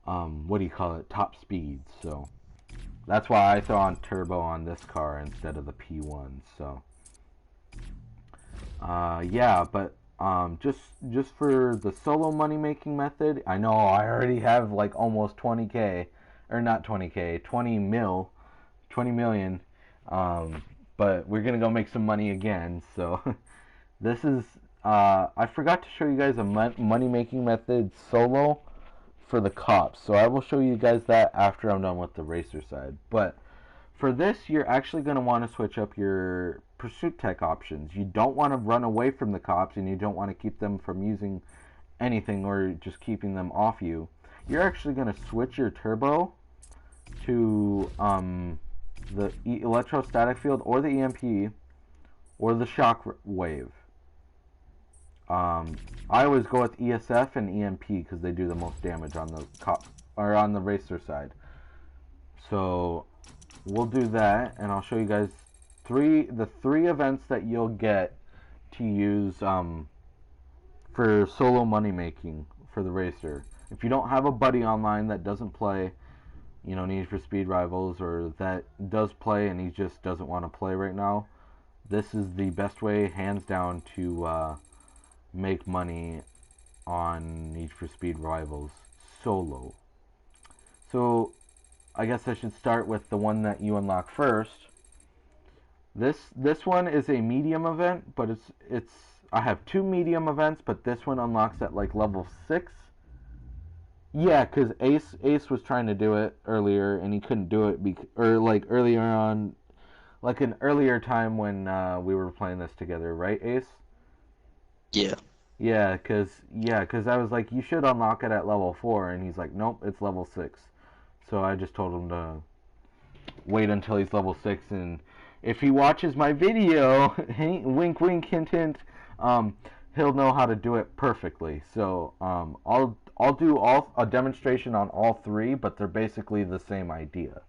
top speed. So that's why I throw on turbo on this car instead of the P1. So yeah, but just for the solo money making method, I know I already have like almost 20k, or not 20k, 20 million, but we're gonna go make some money again. So this is I forgot to show you guys a money making method solo for the cops, so I will show you guys that after I'm done with the racer side. But for this, you're actually going to want to switch up your Pursuit Tech options. You don't want to run away from the cops, and you don't want to keep them from using anything or just keeping them off you. You're actually going to switch your turbo to the electrostatic field, or the EMP, or the shock wave. I always go with ESF and EMP because they do the most damage on the cop or on the racer side. So we'll do that, and I'll show you guys the three events that you'll get to use for solo money making for the racer. If you don't have a buddy online that doesn't play, Need for Speed Rivals, or that does play and he just doesn't want to play right now, this is the best way, hands down, to make money on Need for Speed Rivals solo. So I guess I should start with the one that you unlock first. This one is a medium event, but it's I have 2 medium events, but this one unlocks at like level 6. Yeah, because Ace was trying to do it earlier and he couldn't do it or like earlier on, like an earlier time when we were playing this together, right, Ace? Yeah. Yeah, cause I was like, you should unlock it at level 4, and he's like, nope, it's level 6. So I just told him to wait until he's level 6, and if he watches my video, wink wink hint hint, he'll know how to do it perfectly. So I'll do a demonstration on all 3, but they're basically the same idea.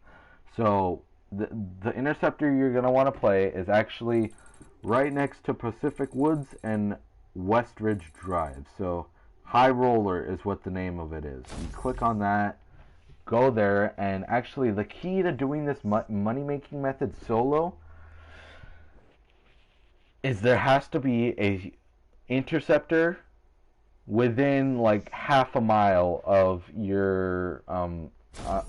So the interceptor you're gonna want to play is actually right next to Pacific Woods and West Ridge Drive. So High Roller is what the name of it is. You click on that, go there, and actually the key to doing this money-making method solo is there has to be a interceptor within like half a mile of your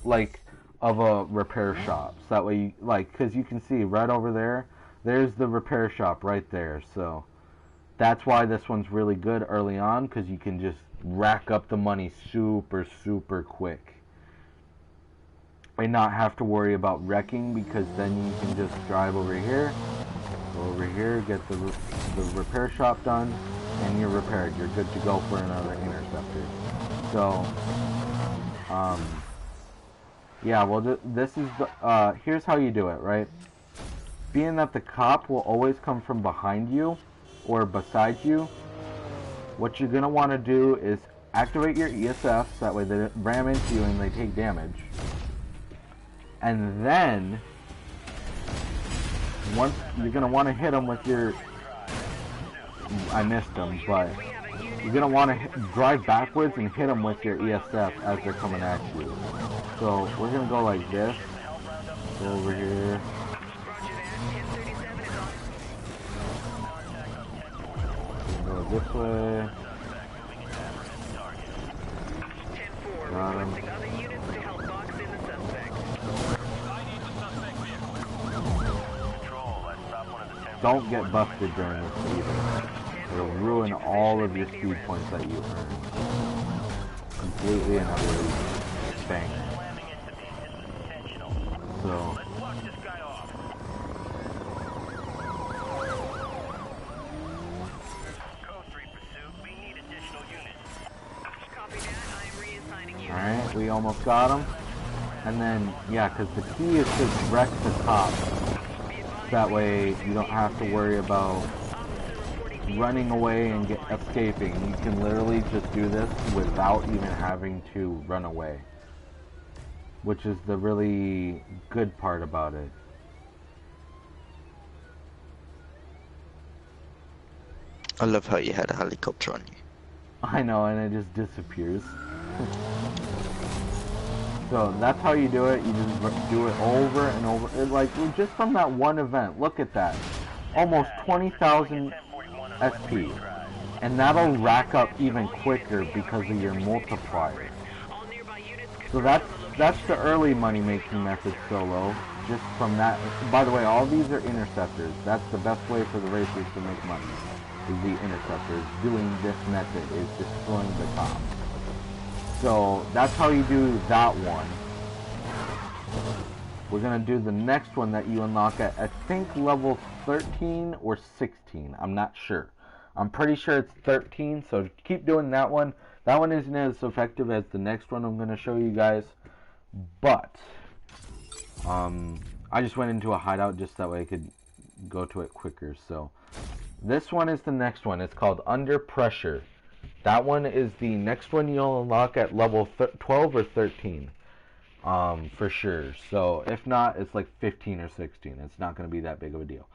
like of a repair shop. So that way you, like, because you can see right over there's the repair shop right there. So that's why this one's really good early on, because you can just rack up the money super quick and not have to worry about wrecking, because then you can just drive over here, go over here, get the repair shop done, and you're repaired. You're good to go for another interceptor. So yeah, well, this is the here's how you do it, right? Being that the cop will always come from behind you or beside you, what you're gonna want to do is activate your ESFs, that way they ram into you and they take damage. And then once you're gonna want to hit them with your, I missed them, but you're gonna want to drive backwards and hit them with your ESF as they're coming at you. So we're gonna go like this, go over here. Go this way. Got him. Don't get busted during this either. It'll ruin all of your speed points that you earn. Completely and utterly bang. So alright, we almost got him. And then, yeah, because the key is to wreck the top. That way you don't have to worry about running away and escaping. You can literally just do this without even having to run away, which is the really good part about it. I love how you had a helicopter on you. I know, and it just disappears. So that's how you do it. You just do it over and over. Like, just from that one event, look at that. Almost 20,000 SP. And that'll rack up even quicker because of your multiplier. So that's the early money making method solo. Just from that. By the way, all these are interceptors. That's the best way for the racers to make money. Is the interceptors. Doing this method is destroying the top. So that's how you do that one. We're gonna do the next one that you unlock at, I think, level 13 or 16. I'm not sure. I'm pretty sure it's 13, so keep doing that one. That one isn't as effective as the next one I'm gonna show you guys. But I just went into a hideout just that way I could go to it quicker. So this one is the next one. It's called Under Pressure. That one is the next one you'll unlock at level 12 or 13, for sure. So if not, it's like 15 or 16. It's not going to be that big of a deal.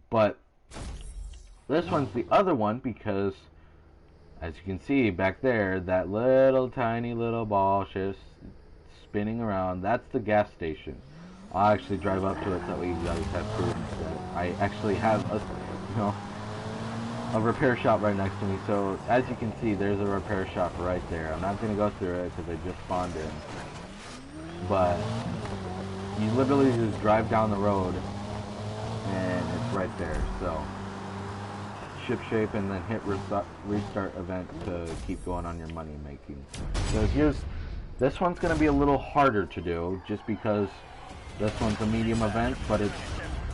But this one's the other one because, as you can see back there, that little tiny little ball just spinning around. That's the gas station. I'll actually drive up to it so that way you guys have proof that I actually have a repair shop right next to me. So as you can see, there's a repair shop right there. I'm not going to go through it because I just spawned in. But you literally just drive down the road and it's right there. So ship shape and then hit restart event to keep going on your money making. So this one's going to be a little harder to do just because this one's a medium event, but it's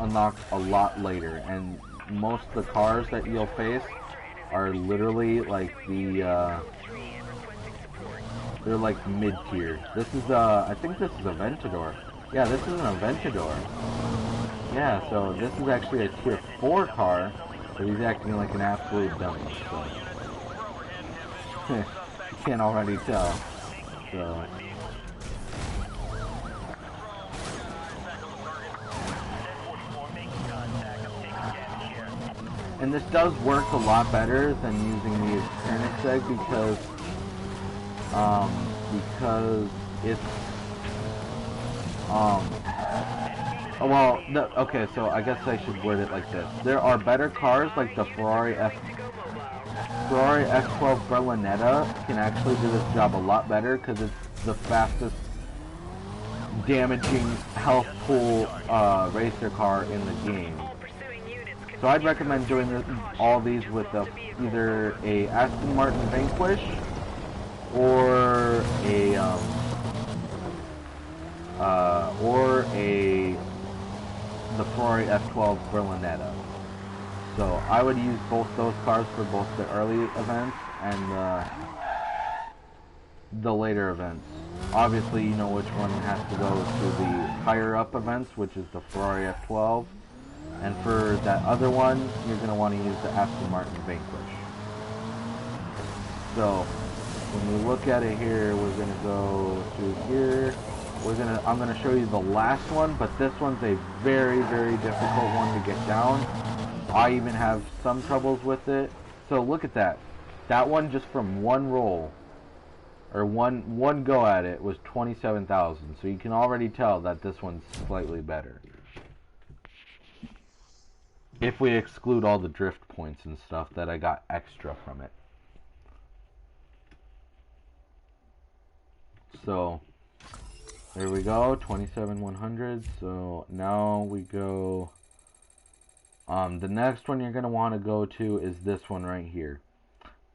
unlocked a lot later, and most of the cars that you'll face are literally like they're like mid-tier. This is I think this is a Aventador. Yeah, this is an Aventador. Yeah, so this is actually a tier 4 car, but he's acting like an absolute dummy, so you can't already tell. So and this does work a lot better than using the Eternix egg because it's okay, so I guess I should word it like this. There are better cars like the Ferrari F12 Berlinetta can actually do this job a lot better because it's the fastest damaging health pool racer car in the game. So I'd recommend doing all these with either a Aston Martin Vanquish or the Ferrari F12 Berlinetta. So I would use both those cars for both the early events and the later events. Obviously, you know which one has to go to the higher up events, which is the Ferrari F12. And for that other one, you're going to want to use the Aston Martin Vanquish. So when we look at it here, we're going to go through here. I'm going to show you the last one, but this one's a very, very difficult one to get down. I even have some troubles with it. So look at that. That one just from one roll, or one go at it, was 27,000. So you can already tell that this one's slightly better. If we exclude all the drift points and stuff that I got extra from it. So there we go, 27,100. So now we go. The next one you're gonna want to go to is this one right here,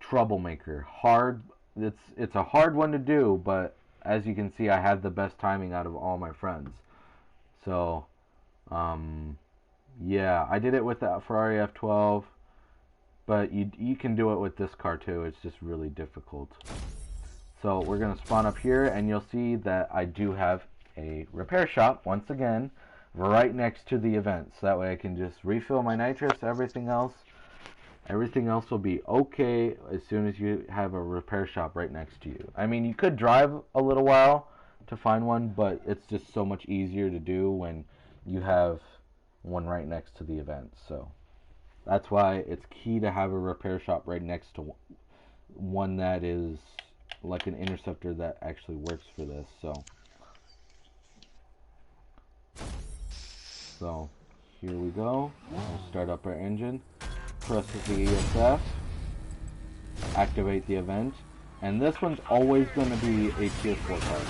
Troublemaker. Hard. It's a hard one to do, but as you can see, I had the best timing out of all my friends. So, yeah, I did it with the Ferrari F12, but you can do it with this car too. It's just really difficult. So we're going to spawn up here, and you'll see that I do have a repair shop, once again, right next to the event. So that way I can just refill my nitrous, everything else will be okay as soon as you have a repair shop right next to you. I mean, you could drive a little while to find one, but it's just so much easier to do when you have one right next to the event. So that's why it's key to have a repair shop right next to one that is like an interceptor that actually works for this. So here we go. We'll start up our engine, press the ESF, activate the event, and this one's always going to be a tier 4 card.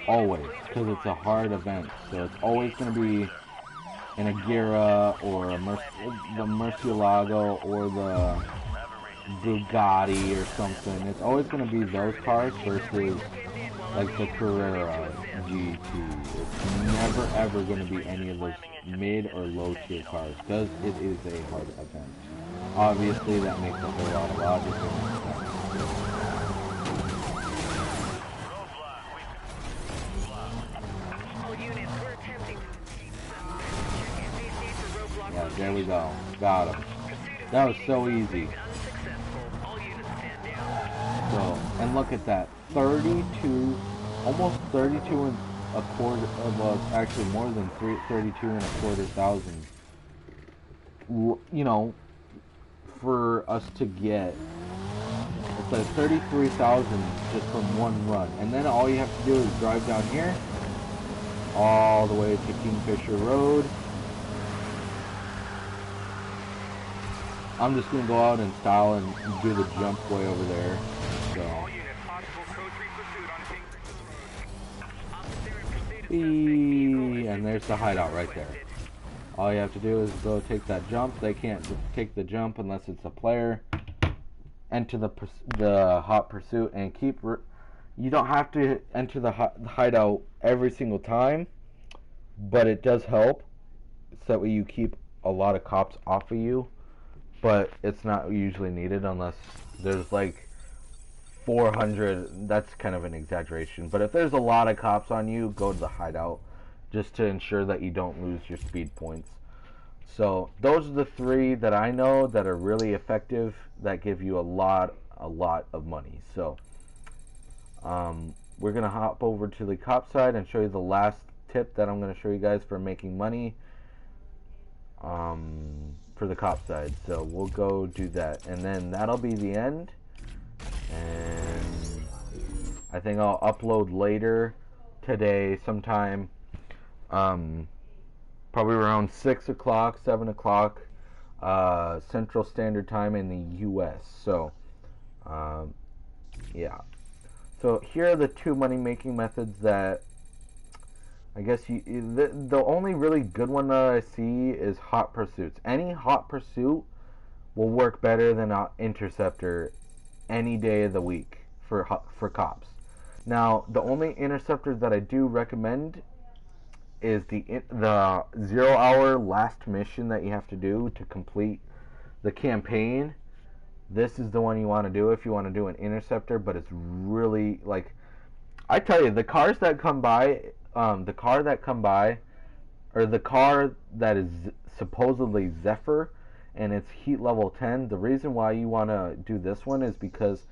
Always, because it's a hard event. So it's always going to be an Agera or the Murcielago or the Bugatti or something. It's always going to be those cars versus like the Carrera GT. It's never ever going to be any of those mid or low tier cars because it is a hard event. Obviously that makes a whole lot of logic and sense. Yeah, there we go. Got him. That was so easy. So, and look at that. 32, almost 32 and a quarter, actually more than 32 and a quarter thousand. You know, for us to get a says 33,000 just from one run. And then all you have to do is drive down here, all the way to Kingfisher Road. I'm just gonna go out in style and do the jump way over there. So. And there's the hideout right there. All you have to do is go take that jump. They can't take the jump unless it's a player. Enter the hot pursuit and keep. You don't have to enter the hideout every single time, but it does help. So that way you keep a lot of cops off of you. But it's not usually needed unless there's like 400. That's kind of an exaggeration. But if there's a lot of cops on you, go to the hideout just to ensure that you don't lose your speed points. So those are the 3 that I know that are really effective, that give you a lot of money. So we're going to hop over to the cop side and show you the last tip that I'm going to show you guys for making money. For the cop side, so we'll go do that, and then that'll be the end. And I think I'll upload later today sometime, probably around 6 o'clock, 7 o'clock Central Standard Time in the US. So yeah, so here are the 2 money making methods that I guess the only really good one that I see is hot pursuits. Any hot pursuit will work better than an interceptor any day of the week for cops. Now, the only interceptor that I do recommend is the 0-hour last mission that you have to do to complete the campaign. This is the one you want to do if you want to do an interceptor, but it's really, like, I tell you, the cars that come by, the car that is supposedly Zephyr, and it's heat level 10, the reason why you want to do this one is because,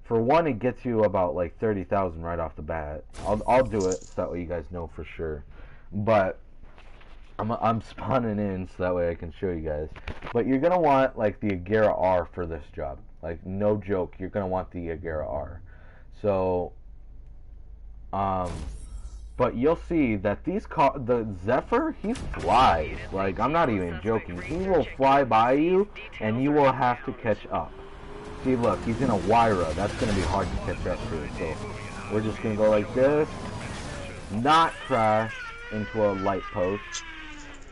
for one, it gets you about like 30,000 right off the bat. I'll do it so that way you guys know for sure. But I'm spawning in so that way I can show you guys. But you're gonna want like the Agera R for this job. Like, no joke, you're gonna want the Agera R. So, but you'll see that the Zephyr, he flies. Like, I'm not even joking. He will fly by you, and you will have to catch up. See, look, he's in a Wyra. That's going to be hard to catch up to. So, we're just going to go like this. Not crash into a light post.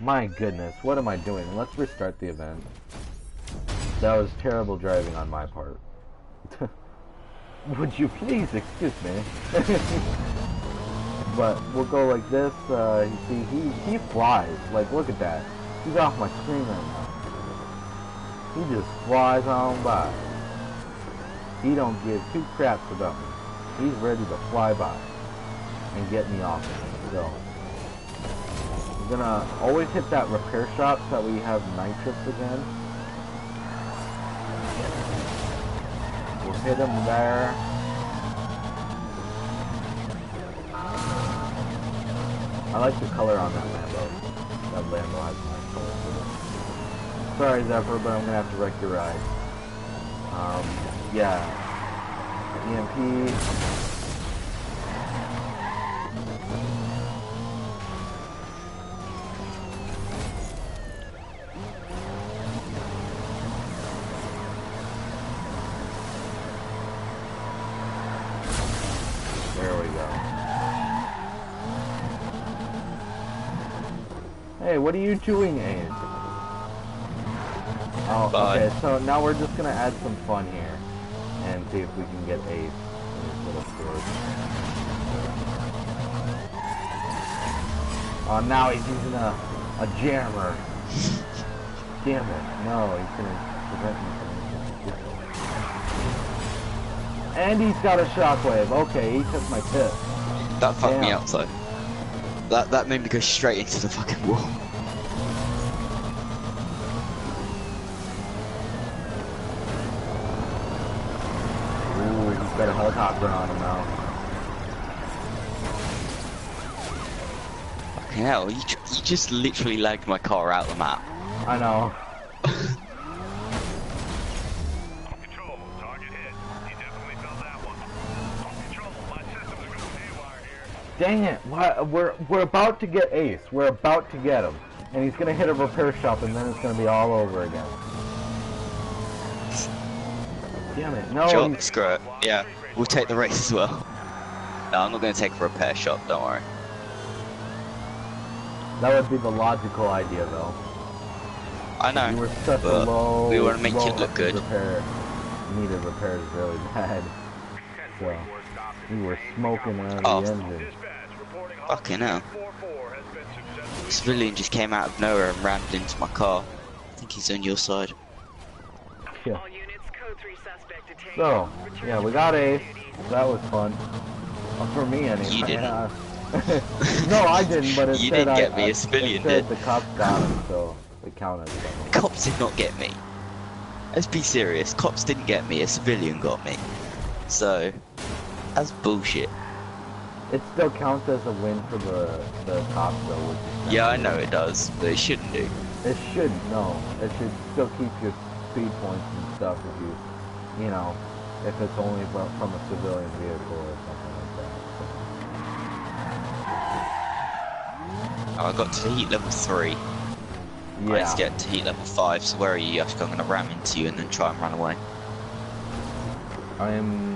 My goodness, what am I doing? Let's restart the event. That was terrible driving on my part. Would you please excuse me? But we'll go like this. You see, he flies. Like, look at that. He's off my screen right now. He just flies on by. He don't give 2 craps about me. He's ready to fly by and get me off of him. So we're gonna always hit that repair shop so that we have nitrous again. We'll hit him there. I like the color on that Lambo. That Lambo has nice color to it. Sorry, Zephyr, but I'm gonna have to wreck your ride. Yeah. EMP. There we go. Hey, what are you doing, Ace? Oh, okay, so now we're just gonna add some fun here and see if we can get Ace in his little storage. Oh, now he's using a jammer. Damn it. No, he's gonna prevent me from using it. And he's got a shockwave. Okay, he took my tip. That fucked me up, though. That made me go straight into the fucking wall. Ooh, he's got a helicopter on him now. Fucking hell, you just literally lagged my car out the map. I know. Control, target hit. Dang it! What? We're about to get Ace. We're about to get him, and he's gonna hit a repair shop, and then it's gonna be all over again. Damn it! No. Sure, screw it. Yeah, we'll take the race as well. No, I'm not going to take a repair shop, don't worry. That would be the logical idea, though. I know, You were such a but low. we want to make low it look good. Repair. Needed repairs really bad. So we were smoking around the engine. Fucking hell. A civilian just came out of nowhere and rammed into my car. I think he's on your side. Yeah. All units, code 3 suspect detained. So yeah, we got Ace. That was fun. For me, anyway. You didn't. No, I didn't. But it You said didn't get me, a civilian it said did. the cops got him, so it counted. Cops did not get me. Let's be serious, cops didn't get me, a civilian got me. So, that's bullshit. It still counts as a win for the cops, though. Which is Yeah, I know it does, but it shouldn't do. It shouldn't. No, it should still keep your speed points and stuff if you know, if it's only from a civilian vehicle or something like that. Oh, I got to heat level 3. So. I need to get to heat level 5, so where are you? I think I'm going to ram into you and then try and run away. I'm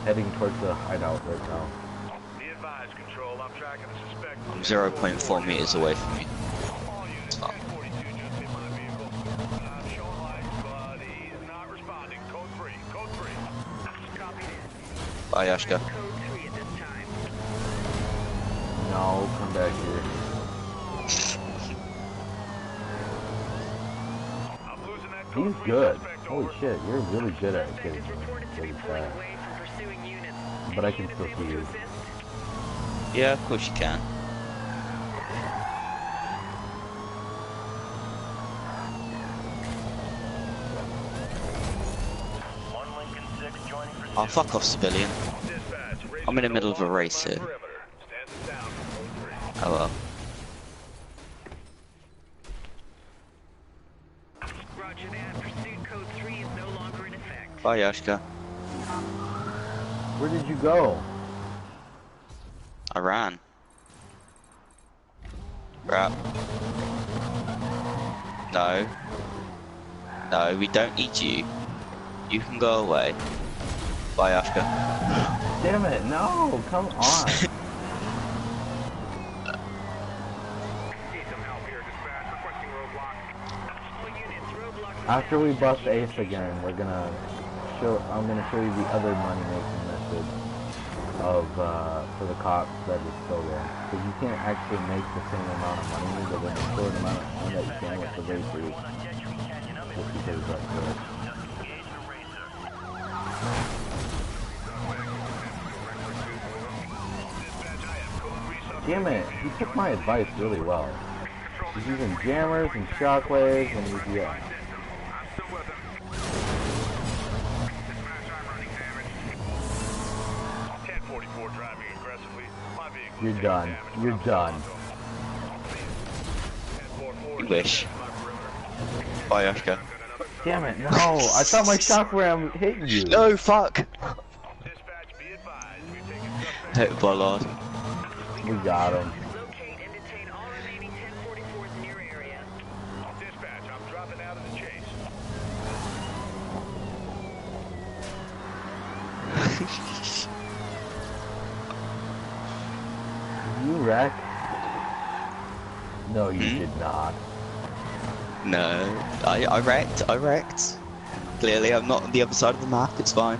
heading towards the hideout right now. Be advised, Control. I'm tracking a suspect. I'm 0.4 meters away from you. All units, 1042 just hit my vehicle. I'm showing lights, but he's not responding. Code 3. Code 3. Copy this. Bye, Yashka. Code 3 at this time. No, come back here. I'm losing that code He's 3 good. suspect, Holy over. shit, you're really good at Suspect getting is reported to be really pulling fast. away from pursuing units. But I Any can units still able see to you. assist? Yeah, of course you can. One Lincoln 6 joining pursuit. Oh, fuck off, civilian. Dispatch, I'm in the middle of a race here. perimeter. Stand down for code 3. Oh well. Roger that. Pursuit code 3 is no longer in effect. Bye, Yashka. Where did you go? I ran. Crap. No. No, we don't need you. You can go away. Bye, Yashka. Damn it, no, come on. Need some help here, dispatch. Requesting roadblock. All units, roadblock. After we bust Ace again, I'm gonna show you the other money making method of for the cops that is still there. Because you can't actually make the same amount of money within a short amount of time that you can with the racers. Just because that's good. Damn it, he took my advice really well. He's using jammers and shockwaves and he's, yeah. You're done. You're done. You wish. Bye, Yashka. Damn it, no! I thought my shockwave hit you. No, fuck! Hit Bollard. We got him. Locate and detain all remaining 1044s in your area. Dispatch, I'm dropping out of the chase. You wreck? No, you did not. No, I wrecked. Clearly I'm not on the other side of the map, it's fine.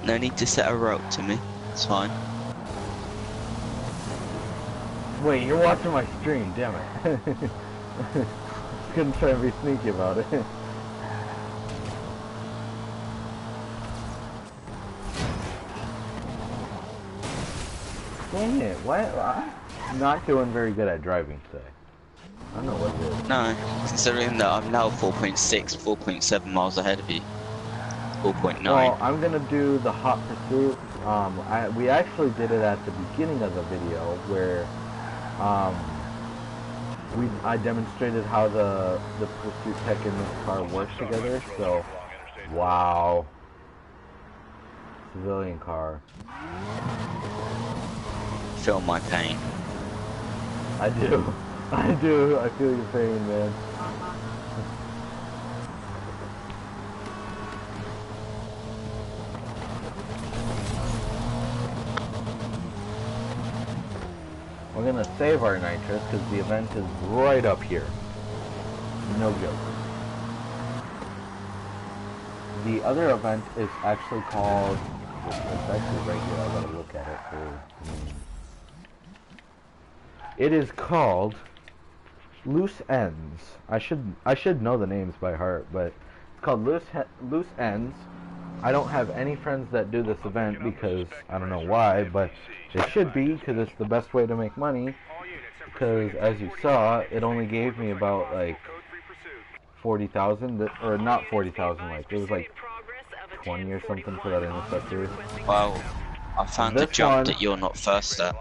No need to set a route to me, it's fine. Wait, you're watching my stream, damn it. Couldn't try to be sneaky about it. Dang it, what? I'm not doing very good at driving today. I don't know what it is. No, considering that I'm now 4.6, 4.7 miles ahead of you. 4.9. Well, I'm gonna do the hot pursuit. We actually did it at the beginning of the video where I demonstrated how the pursuit tech in this car works together. So, wow, civilian car. Feel my pain. I do. I do. I feel your pain, man. We're gonna save our nitrous because the event is right up here. No joke. The other event is actually called. It's actually right here. I gotta look at it for. It is called Loose Ends. I should know the names by heart, but it's called Loose Ends. I don't have any friends that do this event because I don't know why, but it should be because it's the best way to make money. Because as you saw, it only gave me about like 40,000, or not 40,000, like it was like 20 or something for that interceptor. Well, I found a This jump one- that you're not first at.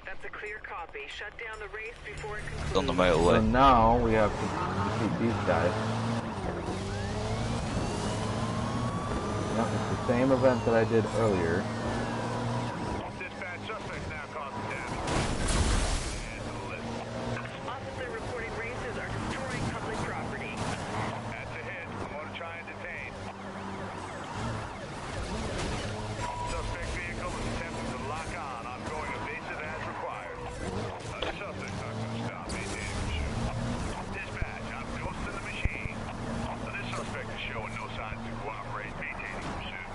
That's a clear copy. Shut down the race before it It's on the concludes. So motorway. now we have to defeat these guys. Yep, it's the same event that I did earlier. Dispatch suspects now causing damage. Add to the list. Officer reporting races are destroying public property. That's a hit. We want to try and detain. Suspect vehicle is attempting to lock on. Ongoing evasive as required. The suspect's not going to stop maintaining pursuit. Dispatch, I'm ghosting the machine. This suspect is showing no signs to cooperate, maintaining pursuit.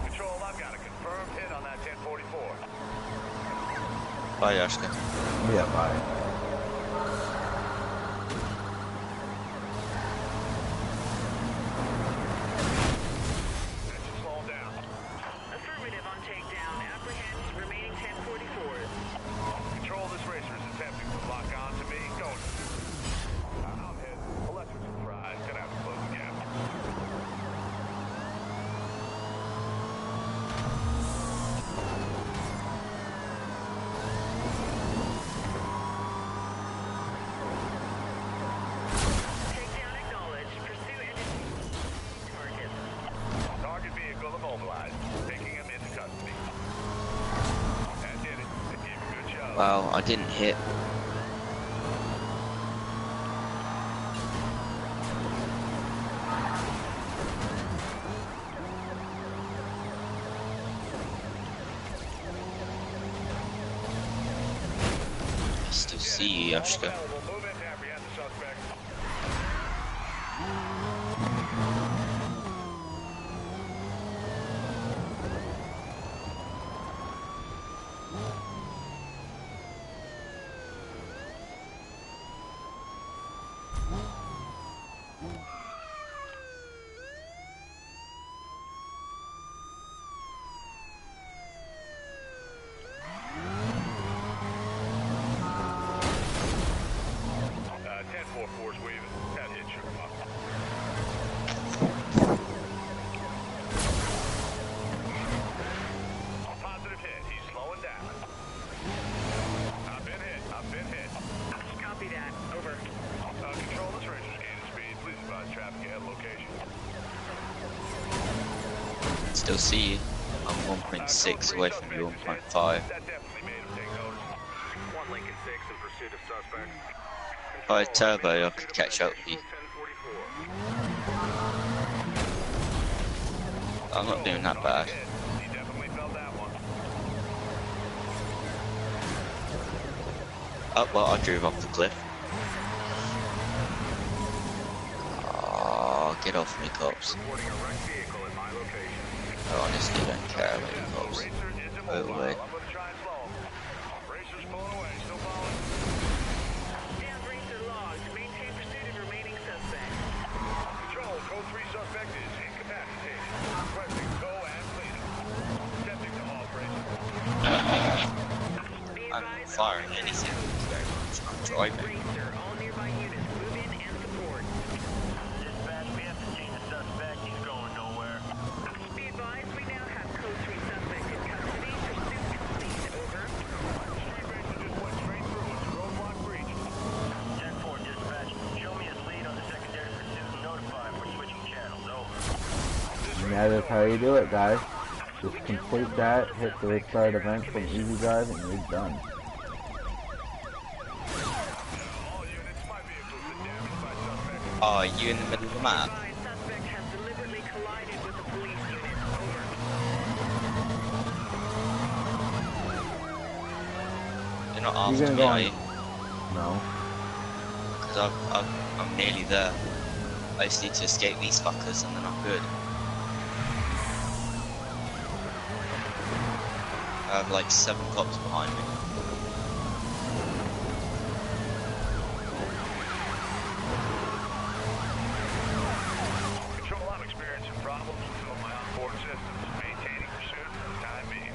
Control, I've got a confirmed hit on that 1044. Bye, Ashton. Yeah, bye. Engine slowing down. Affirmative on takedown. Apprehend remaining 1044s. Control, this racer is attempting to lock on to me. Go. I'm hit. Electrics are fried. Gonna have to close the gap. Takedown acknowledged. Pursue engine target. Target vehicle immobilized. Taking him into custody. That did it. They gave a good job. Well, I didn't hit. I still see you, Yoshka. We'll move in to apprehend the suspect. Still see you. I'm 1.6 away from you, 1.5. That definitely made him take notice. 1 Lincoln 6 in pursuit of suspect. If I had turbo, I could catch up with you. 1044. I'm not doing that bad. He definitely felt that one. Oh, well, I drove off the cliff. Oh, get off me, cops. Reporting a wrecked vehicle at my location. I honestly don't care about you, cops. Racer is Go immobile. away. I'm gonna try and slow him. Racer's pulling away. Still following. Down racer logged. Maintain pursuit of remaining suspects. Control, code 3 suspect is incapacitated. Requesting tow and cleaning. Attempting to halt racer. Be I'm advised, firing all anything. Very much. I'm pursuit driving. racer. All nearby units move in and support. Dispatch, we have to see the suspect. He's going nowhere. Be advised, we now have that is how you do it, guys. Just complete that, hit the restart event from Easy Drive, and you're done. Oh, are you in the middle of the map? Suspect has deliberately collided with the police unit. Over. You're not You after gonna me, go are on? you? No. Because I'm nearly there. I just need to escape these fuckers and then I'm good. I have like 7 cops behind me. Control, I'm experiencing problems with some of my onboard systems. Maintaining pursuit for the time being.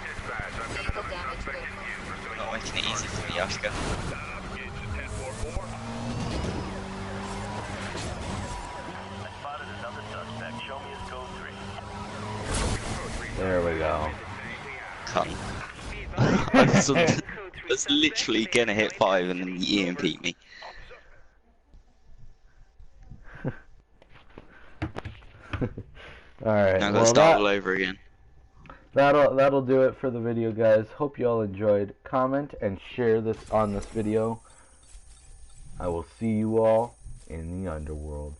Dispatch, I've got another suspect in view pursuing Not making it easy for me, Oscar. Engage the 1044. I spotted another suspect. Show me his code 3. There we go. Cunt. That's literally gonna hit 5 and then you EMP me. Alright, Now I gotta well start all over again. that'll do it for the video, guys. Hope you all enjoyed. Comment and share this on this video. I will see you all in the underworld.